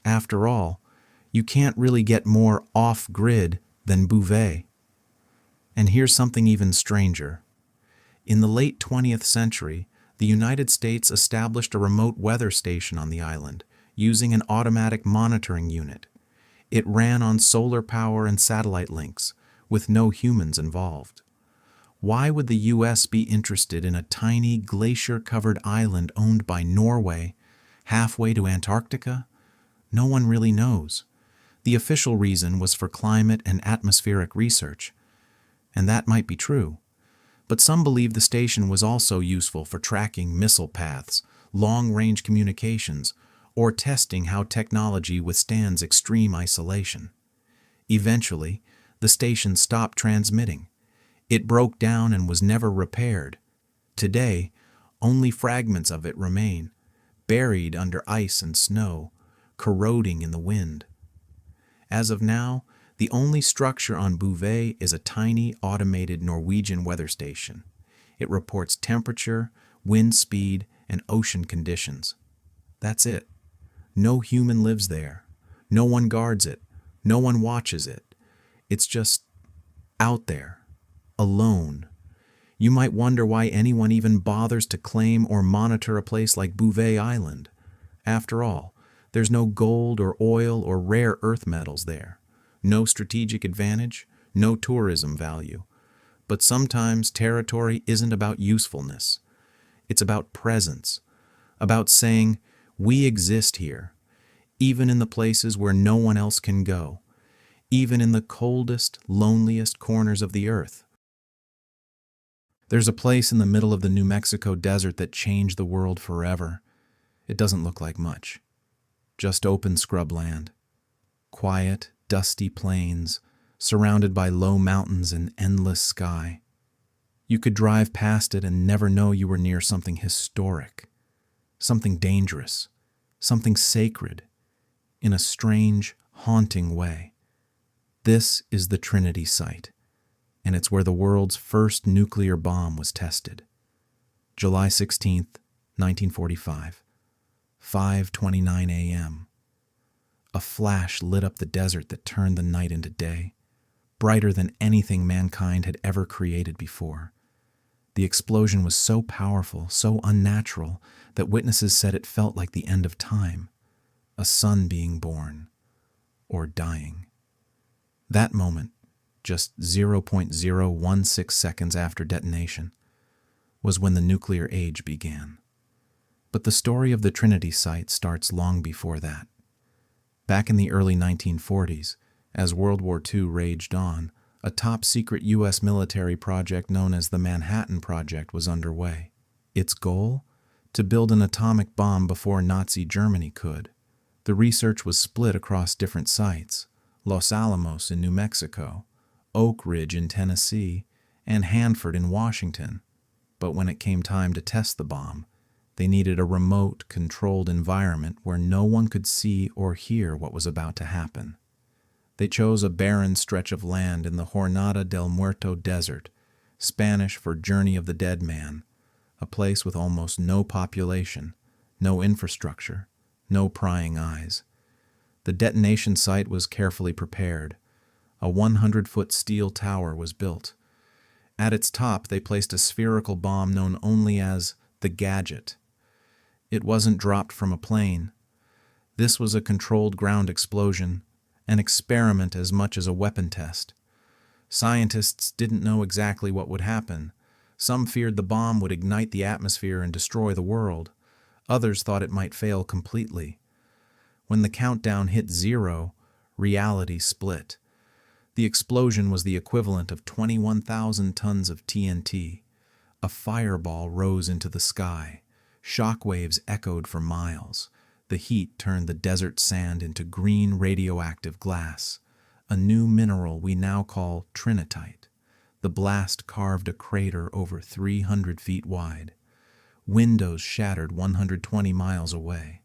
After all, you can't really get more off-grid than Bouvet. And here's something even stranger. In the late 20th century, the United States established a remote weather station on the island using an automatic monitoring unit. It ran on solar power and satellite links, with no humans involved. Why would the U.S. be interested in a tiny glacier-covered island owned by Norway, halfway to Antarctica? No one really knows. The official reason was for climate and atmospheric research, and that might be true. But some believe the station was also useful for tracking missile paths, long-range communications, or testing how technology withstands extreme isolation. Eventually, the station stopped transmitting. It broke down and was never repaired. Today, only fragments of it remain, buried under ice and snow, corroding in the wind. As of now, the only structure on Bouvet is a tiny automated Norwegian weather station. It reports temperature, wind speed, and ocean conditions. That's it. No human lives there. No one guards it. No one watches it. It's just out there, alone. You might wonder why anyone even bothers to claim or monitor a place like Bouvet Island. After all, there's no gold or oil or rare earth metals there. No strategic advantage, no tourism value. But sometimes territory isn't about usefulness. It's about presence, about saying, we exist here, even in the places where no one else can go, even in the coldest, loneliest corners of the earth. There's a place in the middle of the New Mexico desert that changed the world forever. It doesn't look like much. Just open scrubland. Quiet, dusty plains, surrounded by low mountains and endless sky. You could drive past it and never know you were near something historic, something dangerous, something sacred, in a strange, haunting way. This is the Trinity site, and it's where the world's first nuclear bomb was tested. July 16th, 1945, 5:29 a.m. A flash lit up the desert that turned the night into day, brighter than anything mankind had ever created before. The explosion was so powerful, so unnatural, that witnesses said it felt like the end of time, a son being born, or dying. That moment, just 0.016 seconds after detonation, was when the nuclear age began. But the story of the Trinity site starts long before that. Back in the early 1940s, as World War II raged on, a top-secret U.S. military project known as the Manhattan Project was underway. Its goal? To build an atomic bomb before Nazi Germany could. The research was split across different sites: Los Alamos in New Mexico, Oak Ridge in Tennessee, and Hanford in Washington. But when it came time to test the bomb, they needed a remote, controlled environment where no one could see or hear what was about to happen. They chose a barren stretch of land in the Jornada del Muerto Desert, Spanish for Journey of the Dead Man, a place with almost no population, no infrastructure, no prying eyes. The detonation site was carefully prepared. A 100-foot steel tower was built. At its top, they placed a spherical bomb known only as the Gadget. It wasn't dropped from a plane. This was a controlled ground explosion, an experiment as much as a weapon test. Scientists didn't know exactly what would happen. Some feared the bomb would ignite the atmosphere and destroy the world. Others thought it might fail completely. When the countdown hit 0, reality split. The explosion was the equivalent of 21,000 tons of TNT. A fireball rose into the sky. Shockwaves echoed for miles. The heat turned the desert sand into green radioactive glass, a new mineral we now call trinitite. The blast carved a crater over 300 feet wide. Windows shattered 120 miles away.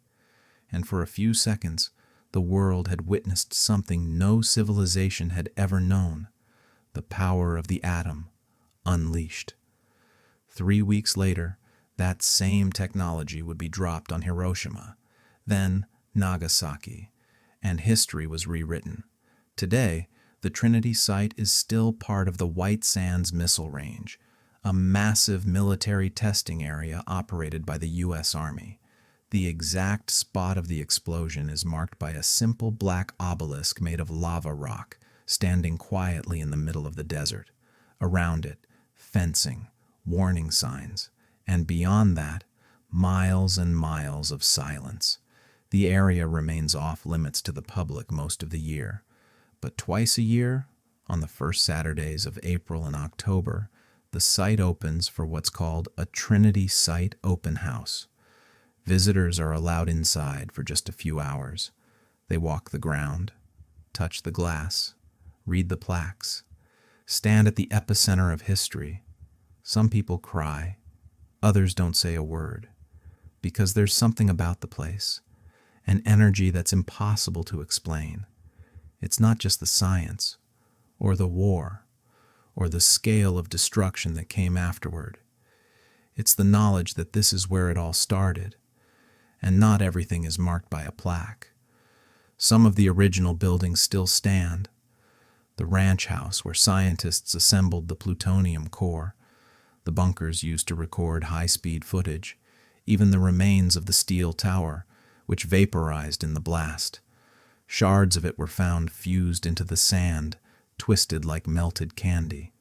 And for a few seconds, the world had witnessed something no civilization had ever known: the power of the atom, unleashed. 3 weeks later, that same technology would be dropped on Hiroshima, then Nagasaki, and history was rewritten. Today, the Trinity site is still part of the White Sands Missile Range, a massive military testing area operated by the U.S. Army. The exact spot of the explosion is marked by a simple black obelisk made of lava rock, standing quietly in the middle of the desert. Around it, fencing, warning signs, and beyond that, miles and miles of silence. The area remains off limits to the public most of the year, but twice a year, on the first Saturdays of April and October, the site opens for what's called a Trinity Site Open House. Visitors are allowed inside for just a few hours. They walk the ground, touch the glass, read the plaques, stand at the epicenter of history. Some people cry, others don't say a word, because there's something about the place, an energy that's impossible to explain. It's not just the science, or the war, or the scale of destruction that came afterward. It's the knowledge that this is where it all started, and not everything is marked by a plaque. Some of the original buildings still stand. The ranch house where scientists assembled the plutonium core, the bunkers used to record high-speed footage, even the remains of the steel tower, which vaporized in the blast. Shards of it were found fused into the sand, twisted like melted candy.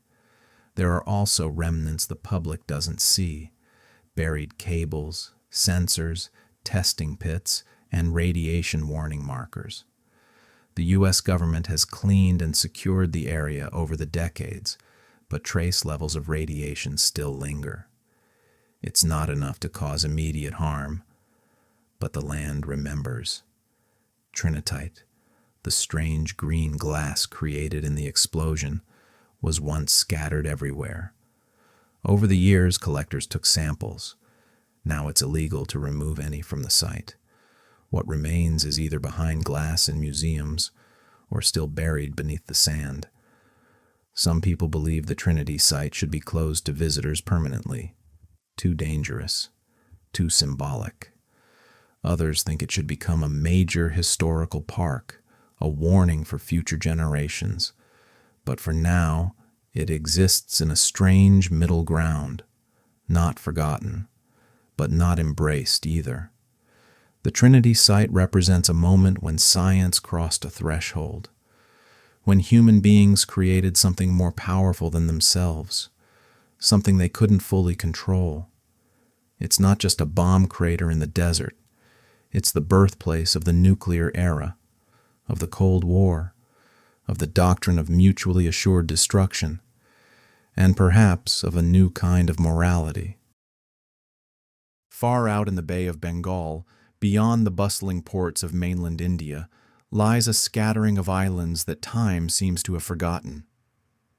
There are also remnants the public doesn't see: buried cables, sensors, testing pits, and radiation warning markers. The U.S. government has cleaned and secured the area over the decades, but trace levels of radiation still linger. It's not enough to cause immediate harm, but the land remembers. Trinitite, the strange green glass created in the explosion, was once scattered everywhere. Over the years, collectors took samples. Now it's illegal to remove any from the site. What remains is either behind glass in museums or still buried beneath the sand. Some people believe the Trinity site should be closed to visitors permanently. Too dangerous, too symbolic. Others think it should become a major historical park, a warning for future generations. But for now, it exists in a strange middle ground, not forgotten, but not embraced either. The Trinity site represents a moment when science crossed a threshold, when human beings created something more powerful than themselves, something they couldn't fully control. It's not just a bomb crater in the desert. It's the birthplace of the nuclear era, of the Cold War, of the doctrine of mutually assured destruction, and perhaps of a new kind of morality. Far out in the Bay of Bengal, beyond the bustling ports of mainland India, lies a scattering of islands that time seems to have forgotten.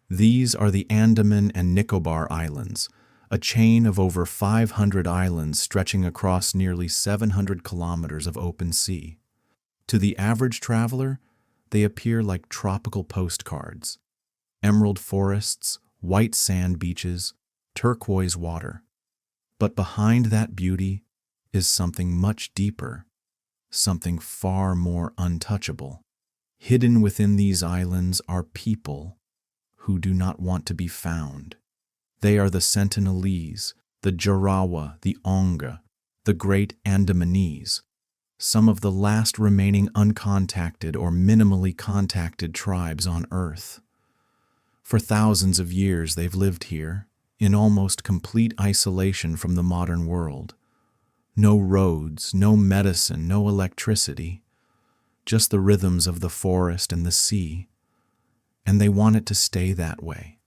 These are the Andaman and Nicobar Islands, a chain of over 500 islands stretching across nearly 700 kilometers of open sea. To the average traveler, they appear like tropical postcards: emerald forests, white sand beaches, turquoise water. But behind that beauty is something much deeper, something far more untouchable. Hidden within these islands are people who do not want to be found. They are the Sentinelese, the Jarawa, the Onga, the great Andamanese, some of the last remaining uncontacted or minimally contacted tribes on Earth. For thousands of years they've lived here, in almost complete isolation from the modern world. No roads, no medicine, no electricity, just the rhythms of the forest and the sea. And they want it to stay that way.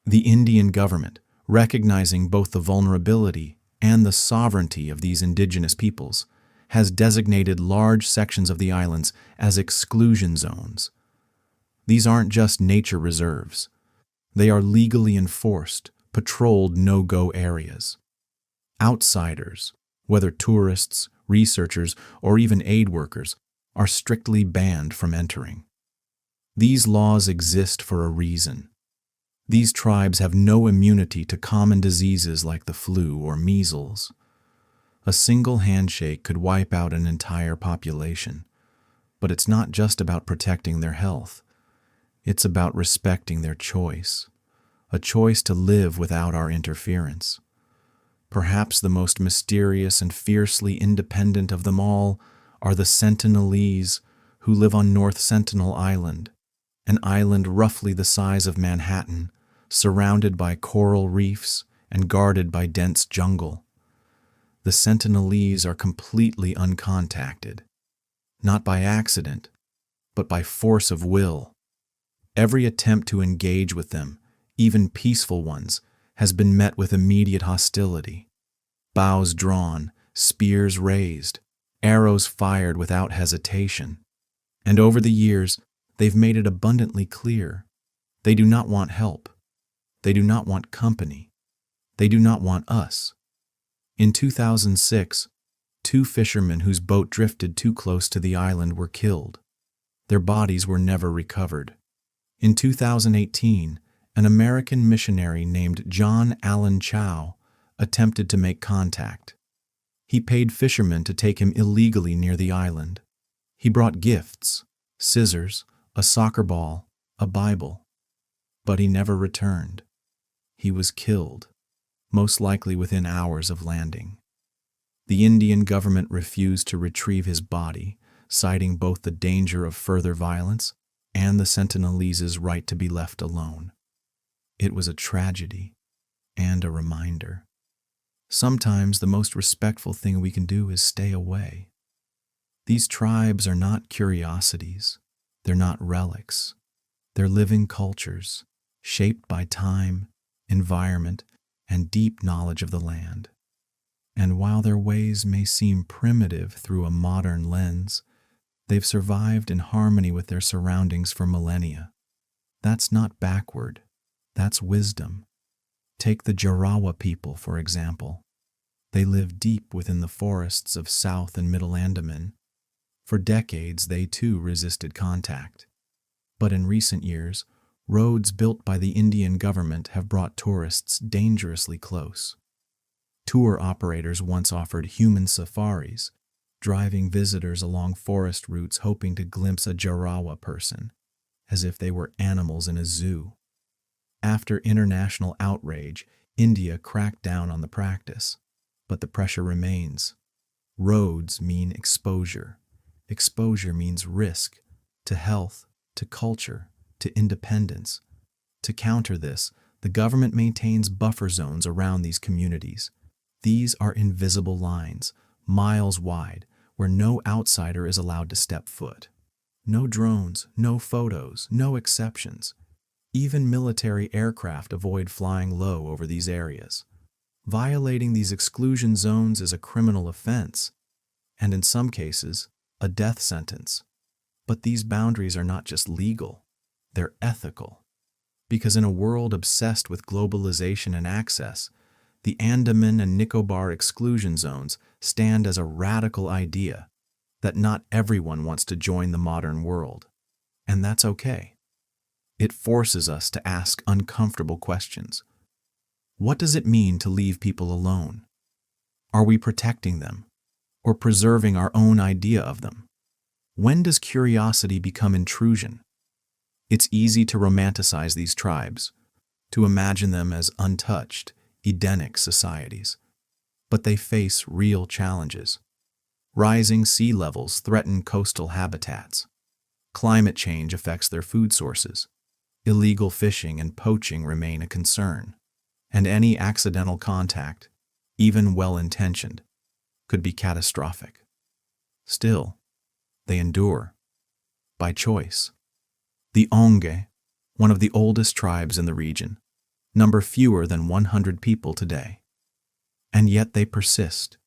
The Indian government, recognizing both the vulnerability and the sovereignty of these indigenous peoples, has designated large sections of the islands as exclusion zones. These aren't just nature reserves. They are legally enforced, patrolled no-go areas. Outsiders, whether tourists, researchers, or even aid workers, are strictly banned from entering. These laws exist for a reason. These tribes have no immunity to common diseases like the flu or measles. A single handshake could wipe out an entire population. But it's not just about protecting their health. It's about respecting their choice, a choice to live without our interference. Perhaps the most mysterious and fiercely independent of them all are the Sentinelese, who live on North Sentinel Island, an island roughly the size of Manhattan, surrounded by coral reefs and guarded by dense jungle. The Sentinelese are completely uncontacted, not by accident, but by force of will. Every attempt to engage with them, even peaceful ones, has been met with immediate hostility. Bows drawn, spears raised, arrows fired without hesitation. And over the years, they've made it abundantly clear. They do not want help. They do not want company. They do not want us. In 2006, 2 fishermen whose boat drifted too close to the island were killed. Their bodies were never recovered. In 2018, an American missionary named John Allen Chow attempted to make contact. He paid fishermen to take him illegally near the island. He brought gifts, scissors, a soccer ball, a Bible. But he never returned. He was killed, most likely within hours of landing. The Indian government refused to retrieve his body, citing both the danger of further violence and the Sentinelese's right to be left alone. It was a tragedy and a reminder. Sometimes the most respectful thing we can do is stay away. These tribes are not curiosities. They're not relics. They're living cultures, shaped by time, environment, and deep knowledge of the land. And while their ways may seem primitive through a modern lens, they've survived in harmony with their surroundings for millennia. That's not backward. That's wisdom. Take the Jarawah people, for example. They live deep within the forests of South and Middle Andaman. For decades, they too resisted contact. But in recent years, roads built by the Indian government have brought tourists dangerously close. Tour operators once offered human safaris, driving visitors along forest routes hoping to glimpse a Jarawah person, as if they were animals in a zoo. After international outrage, India cracked down on the practice, but the pressure remains. Roads mean exposure. Exposure means risk to health, to culture, to independence. To counter this, the government maintains buffer zones around these communities. These are invisible lines, miles wide, where no outsider is allowed to step foot. No drones, no photos, no exceptions. Even military aircraft avoid flying low over these areas. Violating these exclusion zones is a criminal offense, and in some cases, a death sentence. But these boundaries are not just legal, they're ethical. Because in a world obsessed with globalization and access, the Andaman and Nicobar exclusion zones stand as a radical idea that not everyone wants to join the modern world. And that's okay. It forces us to ask uncomfortable questions. What does it mean to leave people alone? Are we protecting them or preserving our own idea of them? When does curiosity become intrusion? It's easy to romanticize these tribes, to imagine them as untouched, Edenic societies. But they face real challenges. Rising sea levels threaten coastal habitats. Climate change affects their food sources. Illegal fishing and poaching remain a concern, and any accidental contact, even well-intentioned, could be catastrophic. Still, they endure, by choice. The Onge, one of the oldest tribes in the region, number fewer than 100 people today. And yet they persist,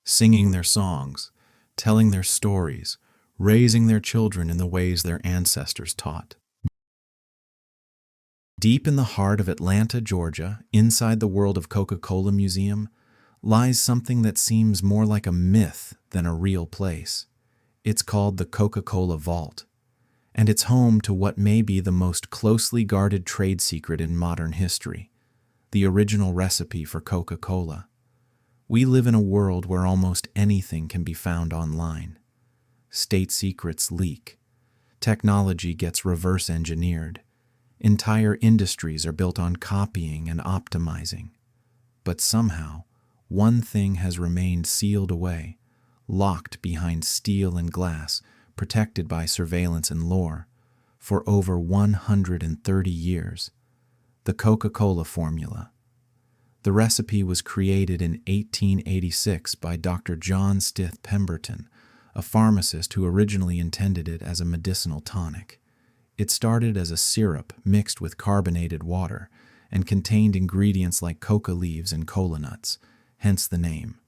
singing their songs, telling their stories, raising their children in the ways their ancestors taught. Deep in the heart of Atlanta, Georgia, inside the World of Coca-Cola Museum, lies something that seems more like a myth than a real place. It's called the Coca-Cola Vault, and it's home to what may be the most closely guarded trade secret in modern history, the original recipe for Coca-Cola. We live in a world where almost anything can be found online. State secrets leak. Technology gets reverse engineered. Entire industries are built on copying and optimizing. But somehow, one thing has remained sealed away, locked behind steel and glass, protected by surveillance and lore, for over 130 years. The Coca-Cola formula. The recipe was created in 1886 by Dr. John Stith Pemberton, a pharmacist who originally intended it as a medicinal tonic. It started as a syrup mixed with carbonated water and contained ingredients like coca leaves and cola nuts, hence the name.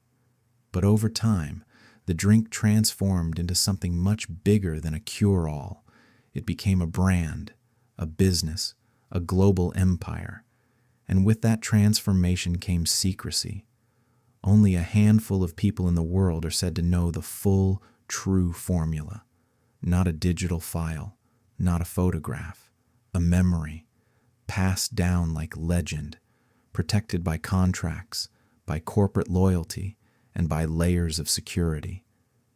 But over time, the drink transformed into something much bigger than a cure-all. It became a brand, a business, a global empire. And with that transformation came secrecy. Only a handful of people in the world are said to know the full, true formula. Not a digital file, not a photograph, a memory, passed down like legend, protected by contracts, by corporate loyalty, and by layers of security.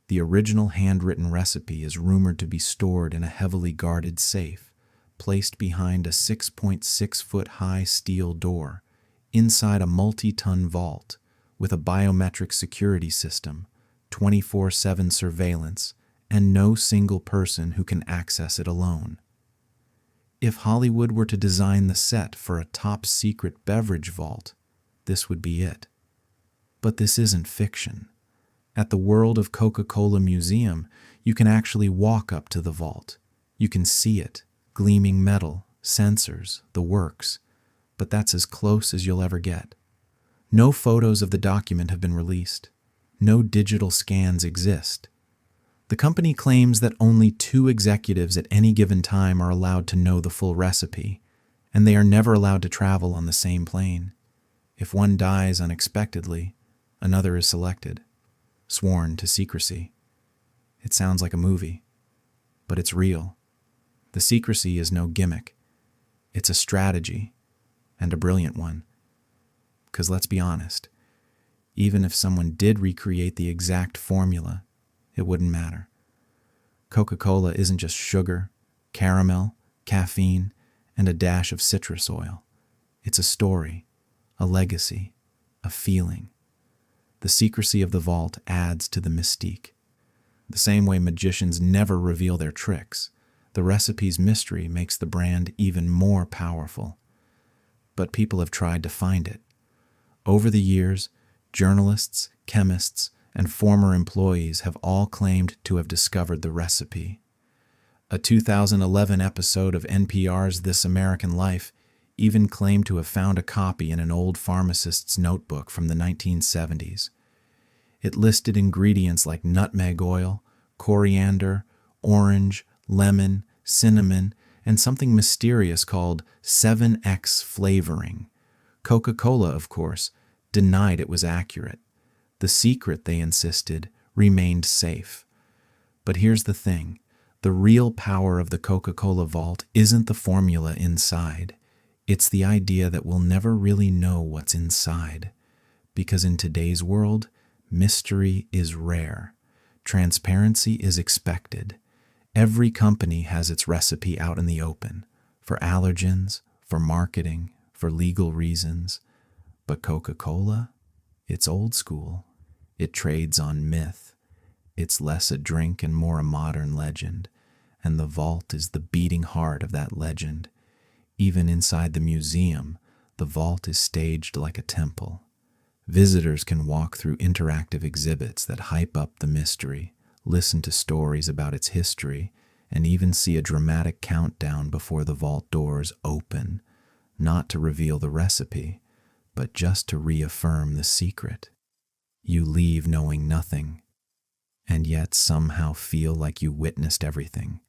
The original handwritten recipe is rumored to be stored in a heavily guarded safe, placed behind a 6.6-foot-high steel door, inside a multi-ton vault, with a biometric security system, 24/7 surveillance, and no single person who can access it alone. If Hollywood were to design the set for a top-secret beverage vault, this would be it. But this isn't fiction. At the World of Coca-Cola Museum, you can actually walk up to the vault. You can see it, gleaming metal, sensors, the works, but that's as close as you'll ever get. No photos of the document have been released. No digital scans exist. The company claims that only 2 executives at any given time are allowed to know the full recipe, and they are never allowed to travel on the same plane. If one dies unexpectedly, another is selected, sworn to secrecy. It sounds like a movie, but it's real. The secrecy is no gimmick. It's a strategy, and a brilliant one. Because let's be honest, even if someone did recreate the exact formula, it wouldn't matter. Coca-Cola isn't just sugar, caramel, caffeine, and a dash of citrus oil. It's a story, a legacy, a feeling. The secrecy of the vault adds to the mystique. The same way magicians never reveal their tricks, the recipe's mystery makes the brand even more powerful. But people have tried to find it. Over the years, journalists, chemists, and former employees have all claimed to have discovered the recipe. A 2011 episode of NPR's This American Life even claimed to have found a copy in an old pharmacist's notebook from the 1970s. It listed ingredients like nutmeg oil, coriander, orange, lemon, cinnamon, and something mysterious called 7X flavoring. Coca-Cola, of course, denied it was accurate. The secret, they insisted, remained safe. But here's the thing. The real power of the Coca-Cola Vault isn't the formula inside. It's the idea that we'll never really know what's inside. Because in today's world, mystery is rare. Transparency is expected. Every company has its recipe out in the open, for allergens, for marketing, for legal reasons. But Coca-Cola? It's old school. It trades on myth. It's less a drink and more a modern legend. And the vault is the beating heart of that legend. Even inside the museum, the vault is staged like a temple. Visitors can walk through interactive exhibits that hype up the mystery, listen to stories about its history, and even see a dramatic countdown before the vault doors open, not to reveal the recipe, but just to reaffirm the secret. You leave knowing nothing, and yet somehow feel like you witnessed everything.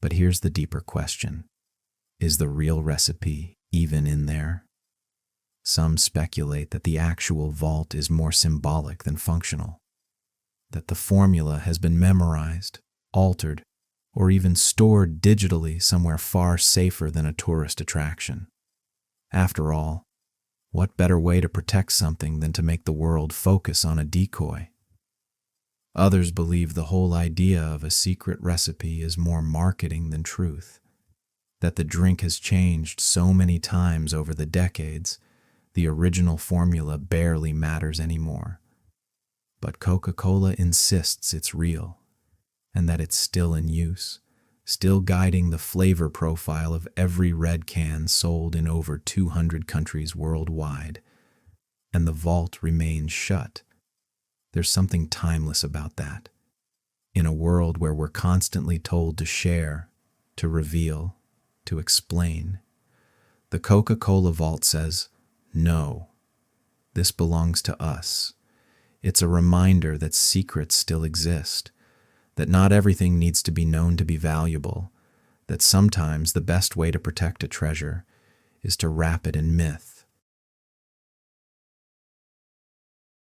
But here's the deeper question. Is the real recipe even in there? Some speculate that the actual vault is more symbolic than functional, that the formula has been memorized, altered, or even stored digitally somewhere far safer than a tourist attraction. After all, what better way to protect something than to make the world focus on a decoy? Others believe the whole idea of a secret recipe is more marketing than truth, that the drink has changed so many times over the decades, the original formula barely matters anymore. But Coca-Cola insists it's real, and that it's still in use, still guiding the flavor profile of every red can sold in over 200 countries worldwide. And the vault remains shut. There's something timeless about that. In a world where we're constantly told to share, to reveal, to explain, the Coca-Cola vault says, no, this belongs to us. It's a reminder that secrets still exist, that not everything needs to be known to be valuable, that sometimes the best way to protect a treasure is to wrap it in myth.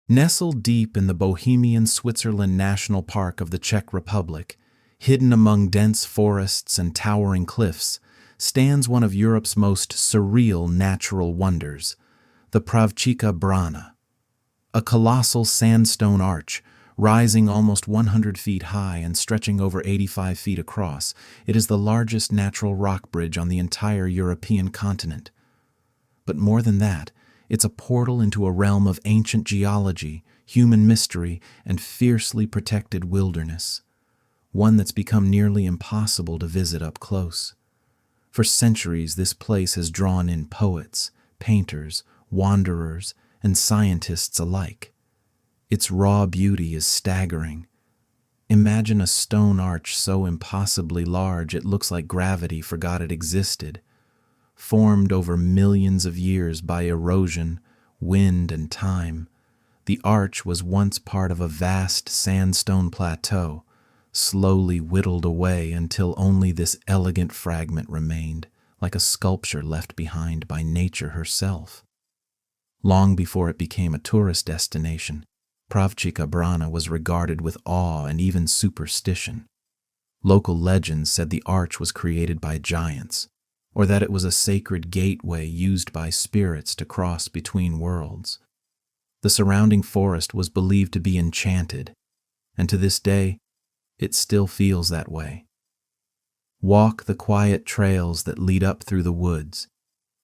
Nestled deep in the Bohemian Switzerland National Park of the Czech Republic, hidden among dense forests and towering cliffs, stands one of Europe's most surreal natural wonders, the Pravčická Brána. A colossal sandstone arch, rising almost 100 feet high and stretching over 85 feet across, it is the largest natural rock bridge on the entire European continent. But more than that, it's a portal into a realm of ancient geology, human mystery, and fiercely protected wilderness, one that's become nearly impossible to visit up close. For centuries, this place has drawn in poets, painters, wanderers, and scientists alike. Its raw beauty is staggering. Imagine a stone arch so impossibly large it looks like gravity forgot it existed, formed over millions of years by erosion, wind, and time. The arch was once part of a vast sandstone plateau, slowly whittled away until only this elegant fragment remained, like a sculpture left behind by nature herself. Long before it became a tourist destination, Pravčická Brána was regarded with awe and even superstition. Local legends said the arch was created by giants, or that it was a sacred gateway used by spirits to cross between worlds. The surrounding forest was believed to be enchanted, and to this day, it still feels that way. Walk the quiet trails that lead up through the woods,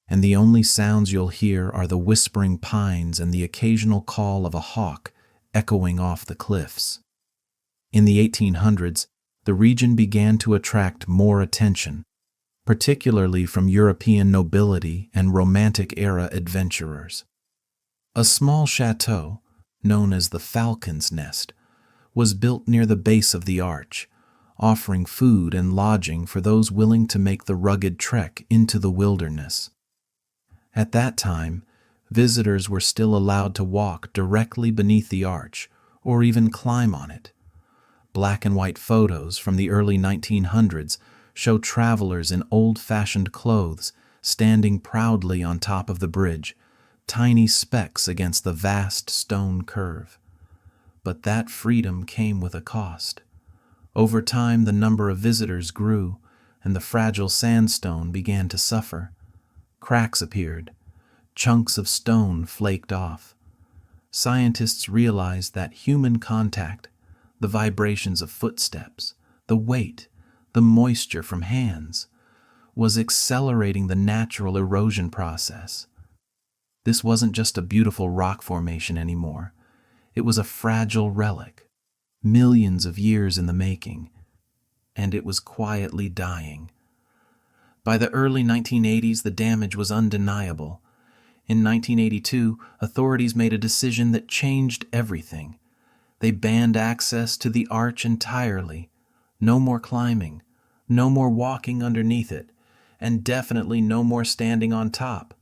and the only sounds you'll hear are the whispering pines and the occasional call of a hawk echoing off the cliffs. In the 1800s, the region began to attract more attention, particularly from European nobility and Romantic-era adventurers. A small chateau, known as the Falcon's Nest, was built near the base of the arch, offering food and lodging for those willing to make the rugged trek into the wilderness. At that time, visitors were still allowed to walk directly beneath the arch or even climb on it. Black and white photos from the early 1900s show travelers in old-fashioned clothes standing proudly on top of the bridge, tiny specks against the vast stone curve. But that freedom came with a cost. Over time, the number of visitors grew, and the fragile sandstone began to suffer. Cracks appeared. Chunks of stone flaked off. Scientists realized that human contact, the vibrations of footsteps, the weight, the moisture from hands, was accelerating the natural erosion process. This wasn't just a beautiful rock formation anymore. It was a fragile relic, millions of years in the making, and it was quietly dying. By the early 1980s, the damage was undeniable. In 1982, authorities made a decision that changed everything. They banned access to the arch entirely. No more climbing, no more walking underneath it, and definitely no more standing on top.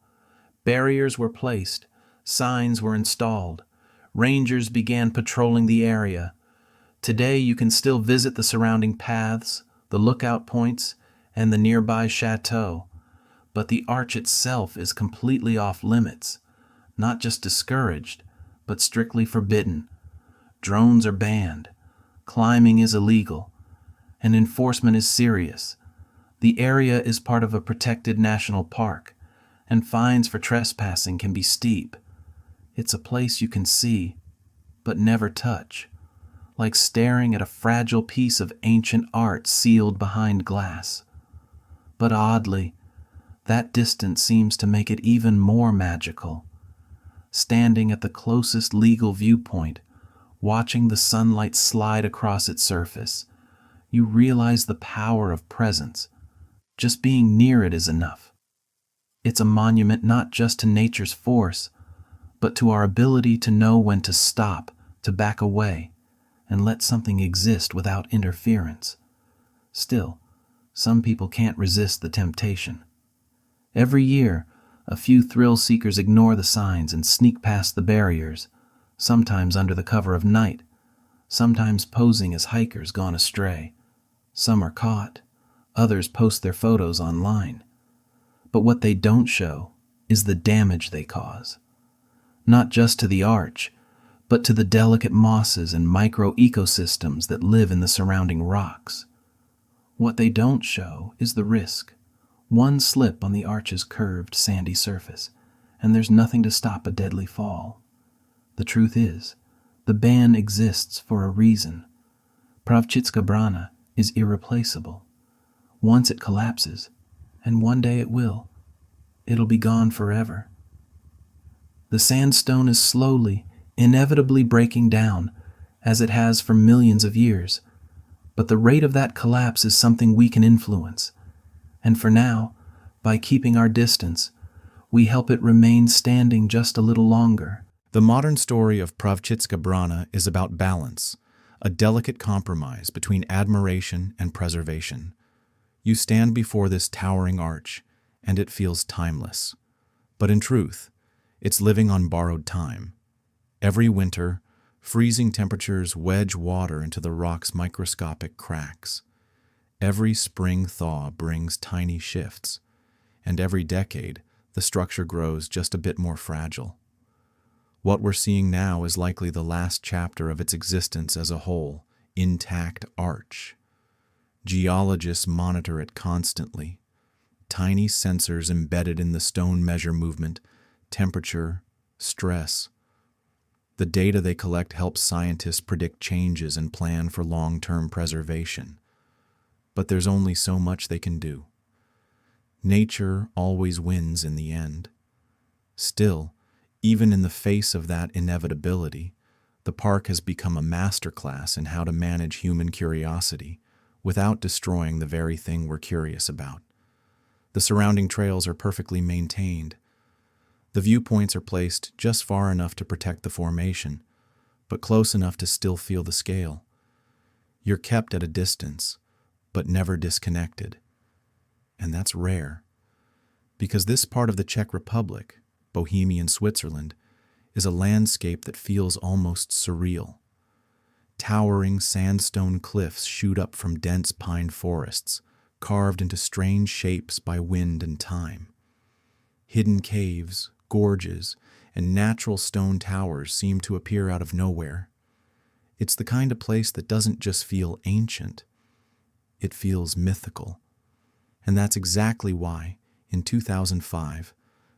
Barriers were placed, signs were installed, rangers began patrolling the area. Today you can still visit the surrounding paths, the lookout points, and the nearby chateau, but the arch itself is completely off limits, not just discouraged, but strictly forbidden. Drones are banned, climbing is illegal, and enforcement is serious. The area is part of a protected national park, and fines for trespassing can be steep. It's a place you can see, but never touch, like staring at a fragile piece of ancient art sealed behind glass. But oddly, that distance seems to make it even more magical. Standing at the closest legal viewpoint, watching the sunlight slide across its surface, you realize the power of presence. Just being near it is enough. It's a monument not just to nature's force, but to our ability to know when to stop, to back away, and let something exist without interference. Still, some people can't resist the temptation. Every year, a few thrill seekers ignore the signs and sneak past the barriers, sometimes under the cover of night, sometimes posing as hikers gone astray. Some are caught, others post their photos online. But what they don't show is the damage they cause. Not just to the arch, but to the delicate mosses and micro-ecosystems that live in the surrounding rocks. What they don't show is the risk. One slip on the arch's curved, sandy surface, and there's nothing to stop a deadly fall. The truth is, the ban exists for a reason. Pravčická Brána is irreplaceable. Once it collapses, and one day it will, it'll be gone forever. The sandstone is slowly, inevitably breaking down, as it has for millions of years. But the rate of that collapse is something we can influence. And for now, by keeping our distance, we help it remain standing just a little longer. The modern story of Pravčická Brána is about balance, a delicate compromise between admiration and preservation. You stand before this towering arch, and it feels timeless. But in truth, it's living on borrowed time. Every winter, freezing temperatures wedge water into the rock's microscopic cracks. Every spring thaw brings tiny shifts, and every decade, the structure grows just a bit more fragile. What we're seeing now is likely the last chapter of its existence as a whole, intact arch. Geologists monitor it constantly. Tiny sensors embedded in the stone measure movement, temperature, stress. The data they collect helps scientists predict changes and plan for long-term preservation. But there's only so much they can do. Nature always wins in the end. Still, even in the face of that inevitability, the park has become a masterclass in how to manage human curiosity without destroying the very thing we're curious about. The surrounding trails are perfectly maintained. The viewpoints are placed just far enough to protect the formation, but close enough to still feel the scale. You're kept at a distance, but never disconnected. And that's rare, because this part of the Czech Republic, Bohemian Switzerland, is a landscape that feels almost surreal. Towering sandstone cliffs shoot up from dense pine forests, carved into strange shapes by wind and time. Hidden caves, gorges, and natural stone towers seem to appear out of nowhere. It's the kind of place that doesn't just feel ancient, it feels mythical. And that's exactly why, in 2005,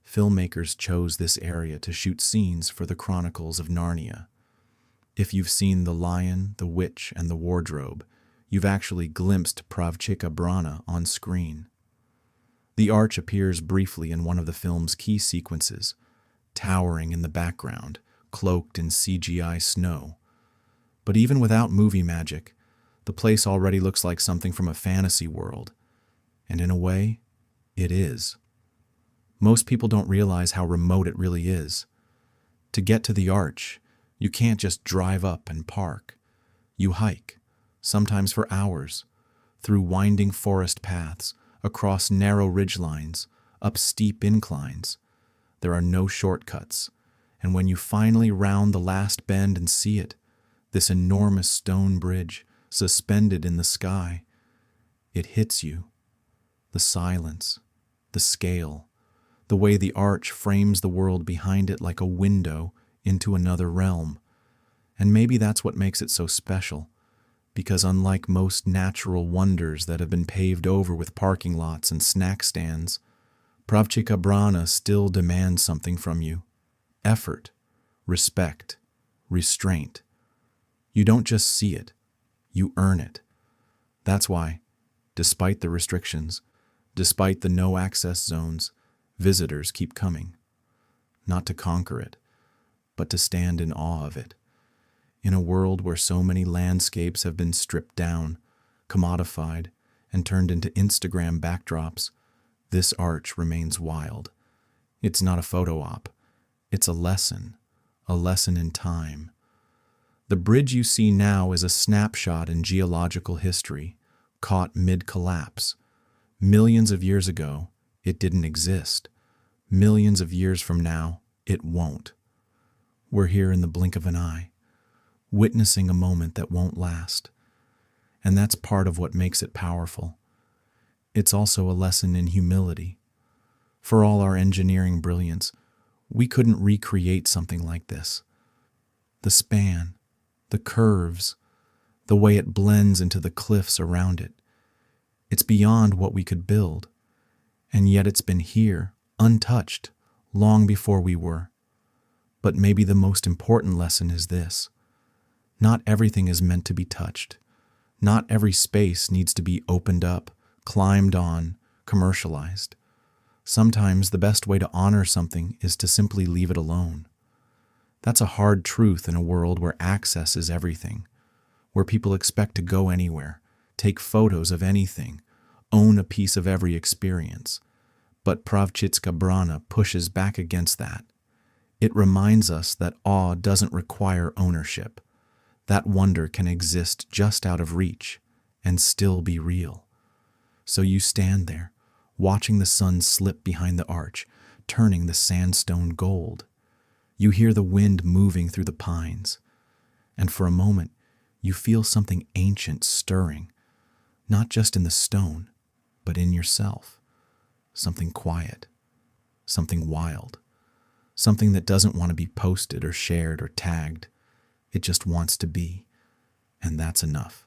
filmmakers chose this area to shoot scenes for the Chronicles of Narnia. If you've seen The Lion, the Witch, and the Wardrobe, you've actually glimpsed Pravčická Brána on screen. The arch appears briefly in one of the film's key sequences, towering in the background, cloaked in CGI snow. But even without movie magic, the place already looks like something from a fantasy world. And in a way, It is. Most people don't realize how remote it really is. To get to the arch, you can't just drive up and park. You hike, sometimes for hours, through winding forest paths, across narrow ridgelines, up steep inclines. There are no shortcuts, and when you finally round the last bend and see it, this enormous stone bridge suspended in the sky, it hits you. The silence, the scale, the way the arch frames the world behind it like a window into another realm. And maybe that's what makes it so special, because unlike most natural wonders that have been paved over with parking lots and snack stands, Pravčická Brána still demands something from you. Effort, respect, restraint. You don't just see it, you earn it. That's why, despite the restrictions, despite the no-access zones, visitors keep coming. Not to conquer it, but to stand in awe of it. In a world where so many landscapes have been stripped down, commodified, and turned into Instagram backdrops, this arch remains wild. It's not a photo op. It's a lesson in time. The bridge you see now is a snapshot in geological history, caught mid-collapse. Millions of years ago, it didn't exist. Millions of years from now, it won't. We're here in the blink of an eye, witnessing a moment that won't last. And that's part of what makes it powerful. It's also a lesson in humility. For all our engineering brilliance, we couldn't recreate something like this. The span, the curves, the way it blends into the cliffs around it. It's beyond what we could build, and yet it's been here, untouched, long before we were. But maybe the most important lesson is this. Not everything is meant to be touched. Not every space needs to be opened up, climbed on, commercialized. Sometimes the best way to honor something is to simply leave it alone. That's a hard truth in a world where access is everything, where people expect to go anywhere, take photos of anything, own a piece of every experience. But Pravčická Brána pushes back against that. It reminds us that awe doesn't require ownership. That wonder can exist just out of reach and still be real. So you stand there, watching the sun slip behind the arch, turning the sandstone gold. You hear the wind moving through the pines, and for a moment, you feel something ancient stirring, not just in the stone, but in yourself. Something quiet, something wild, something that doesn't want to be posted or shared or tagged. It just wants to be, and that's enough.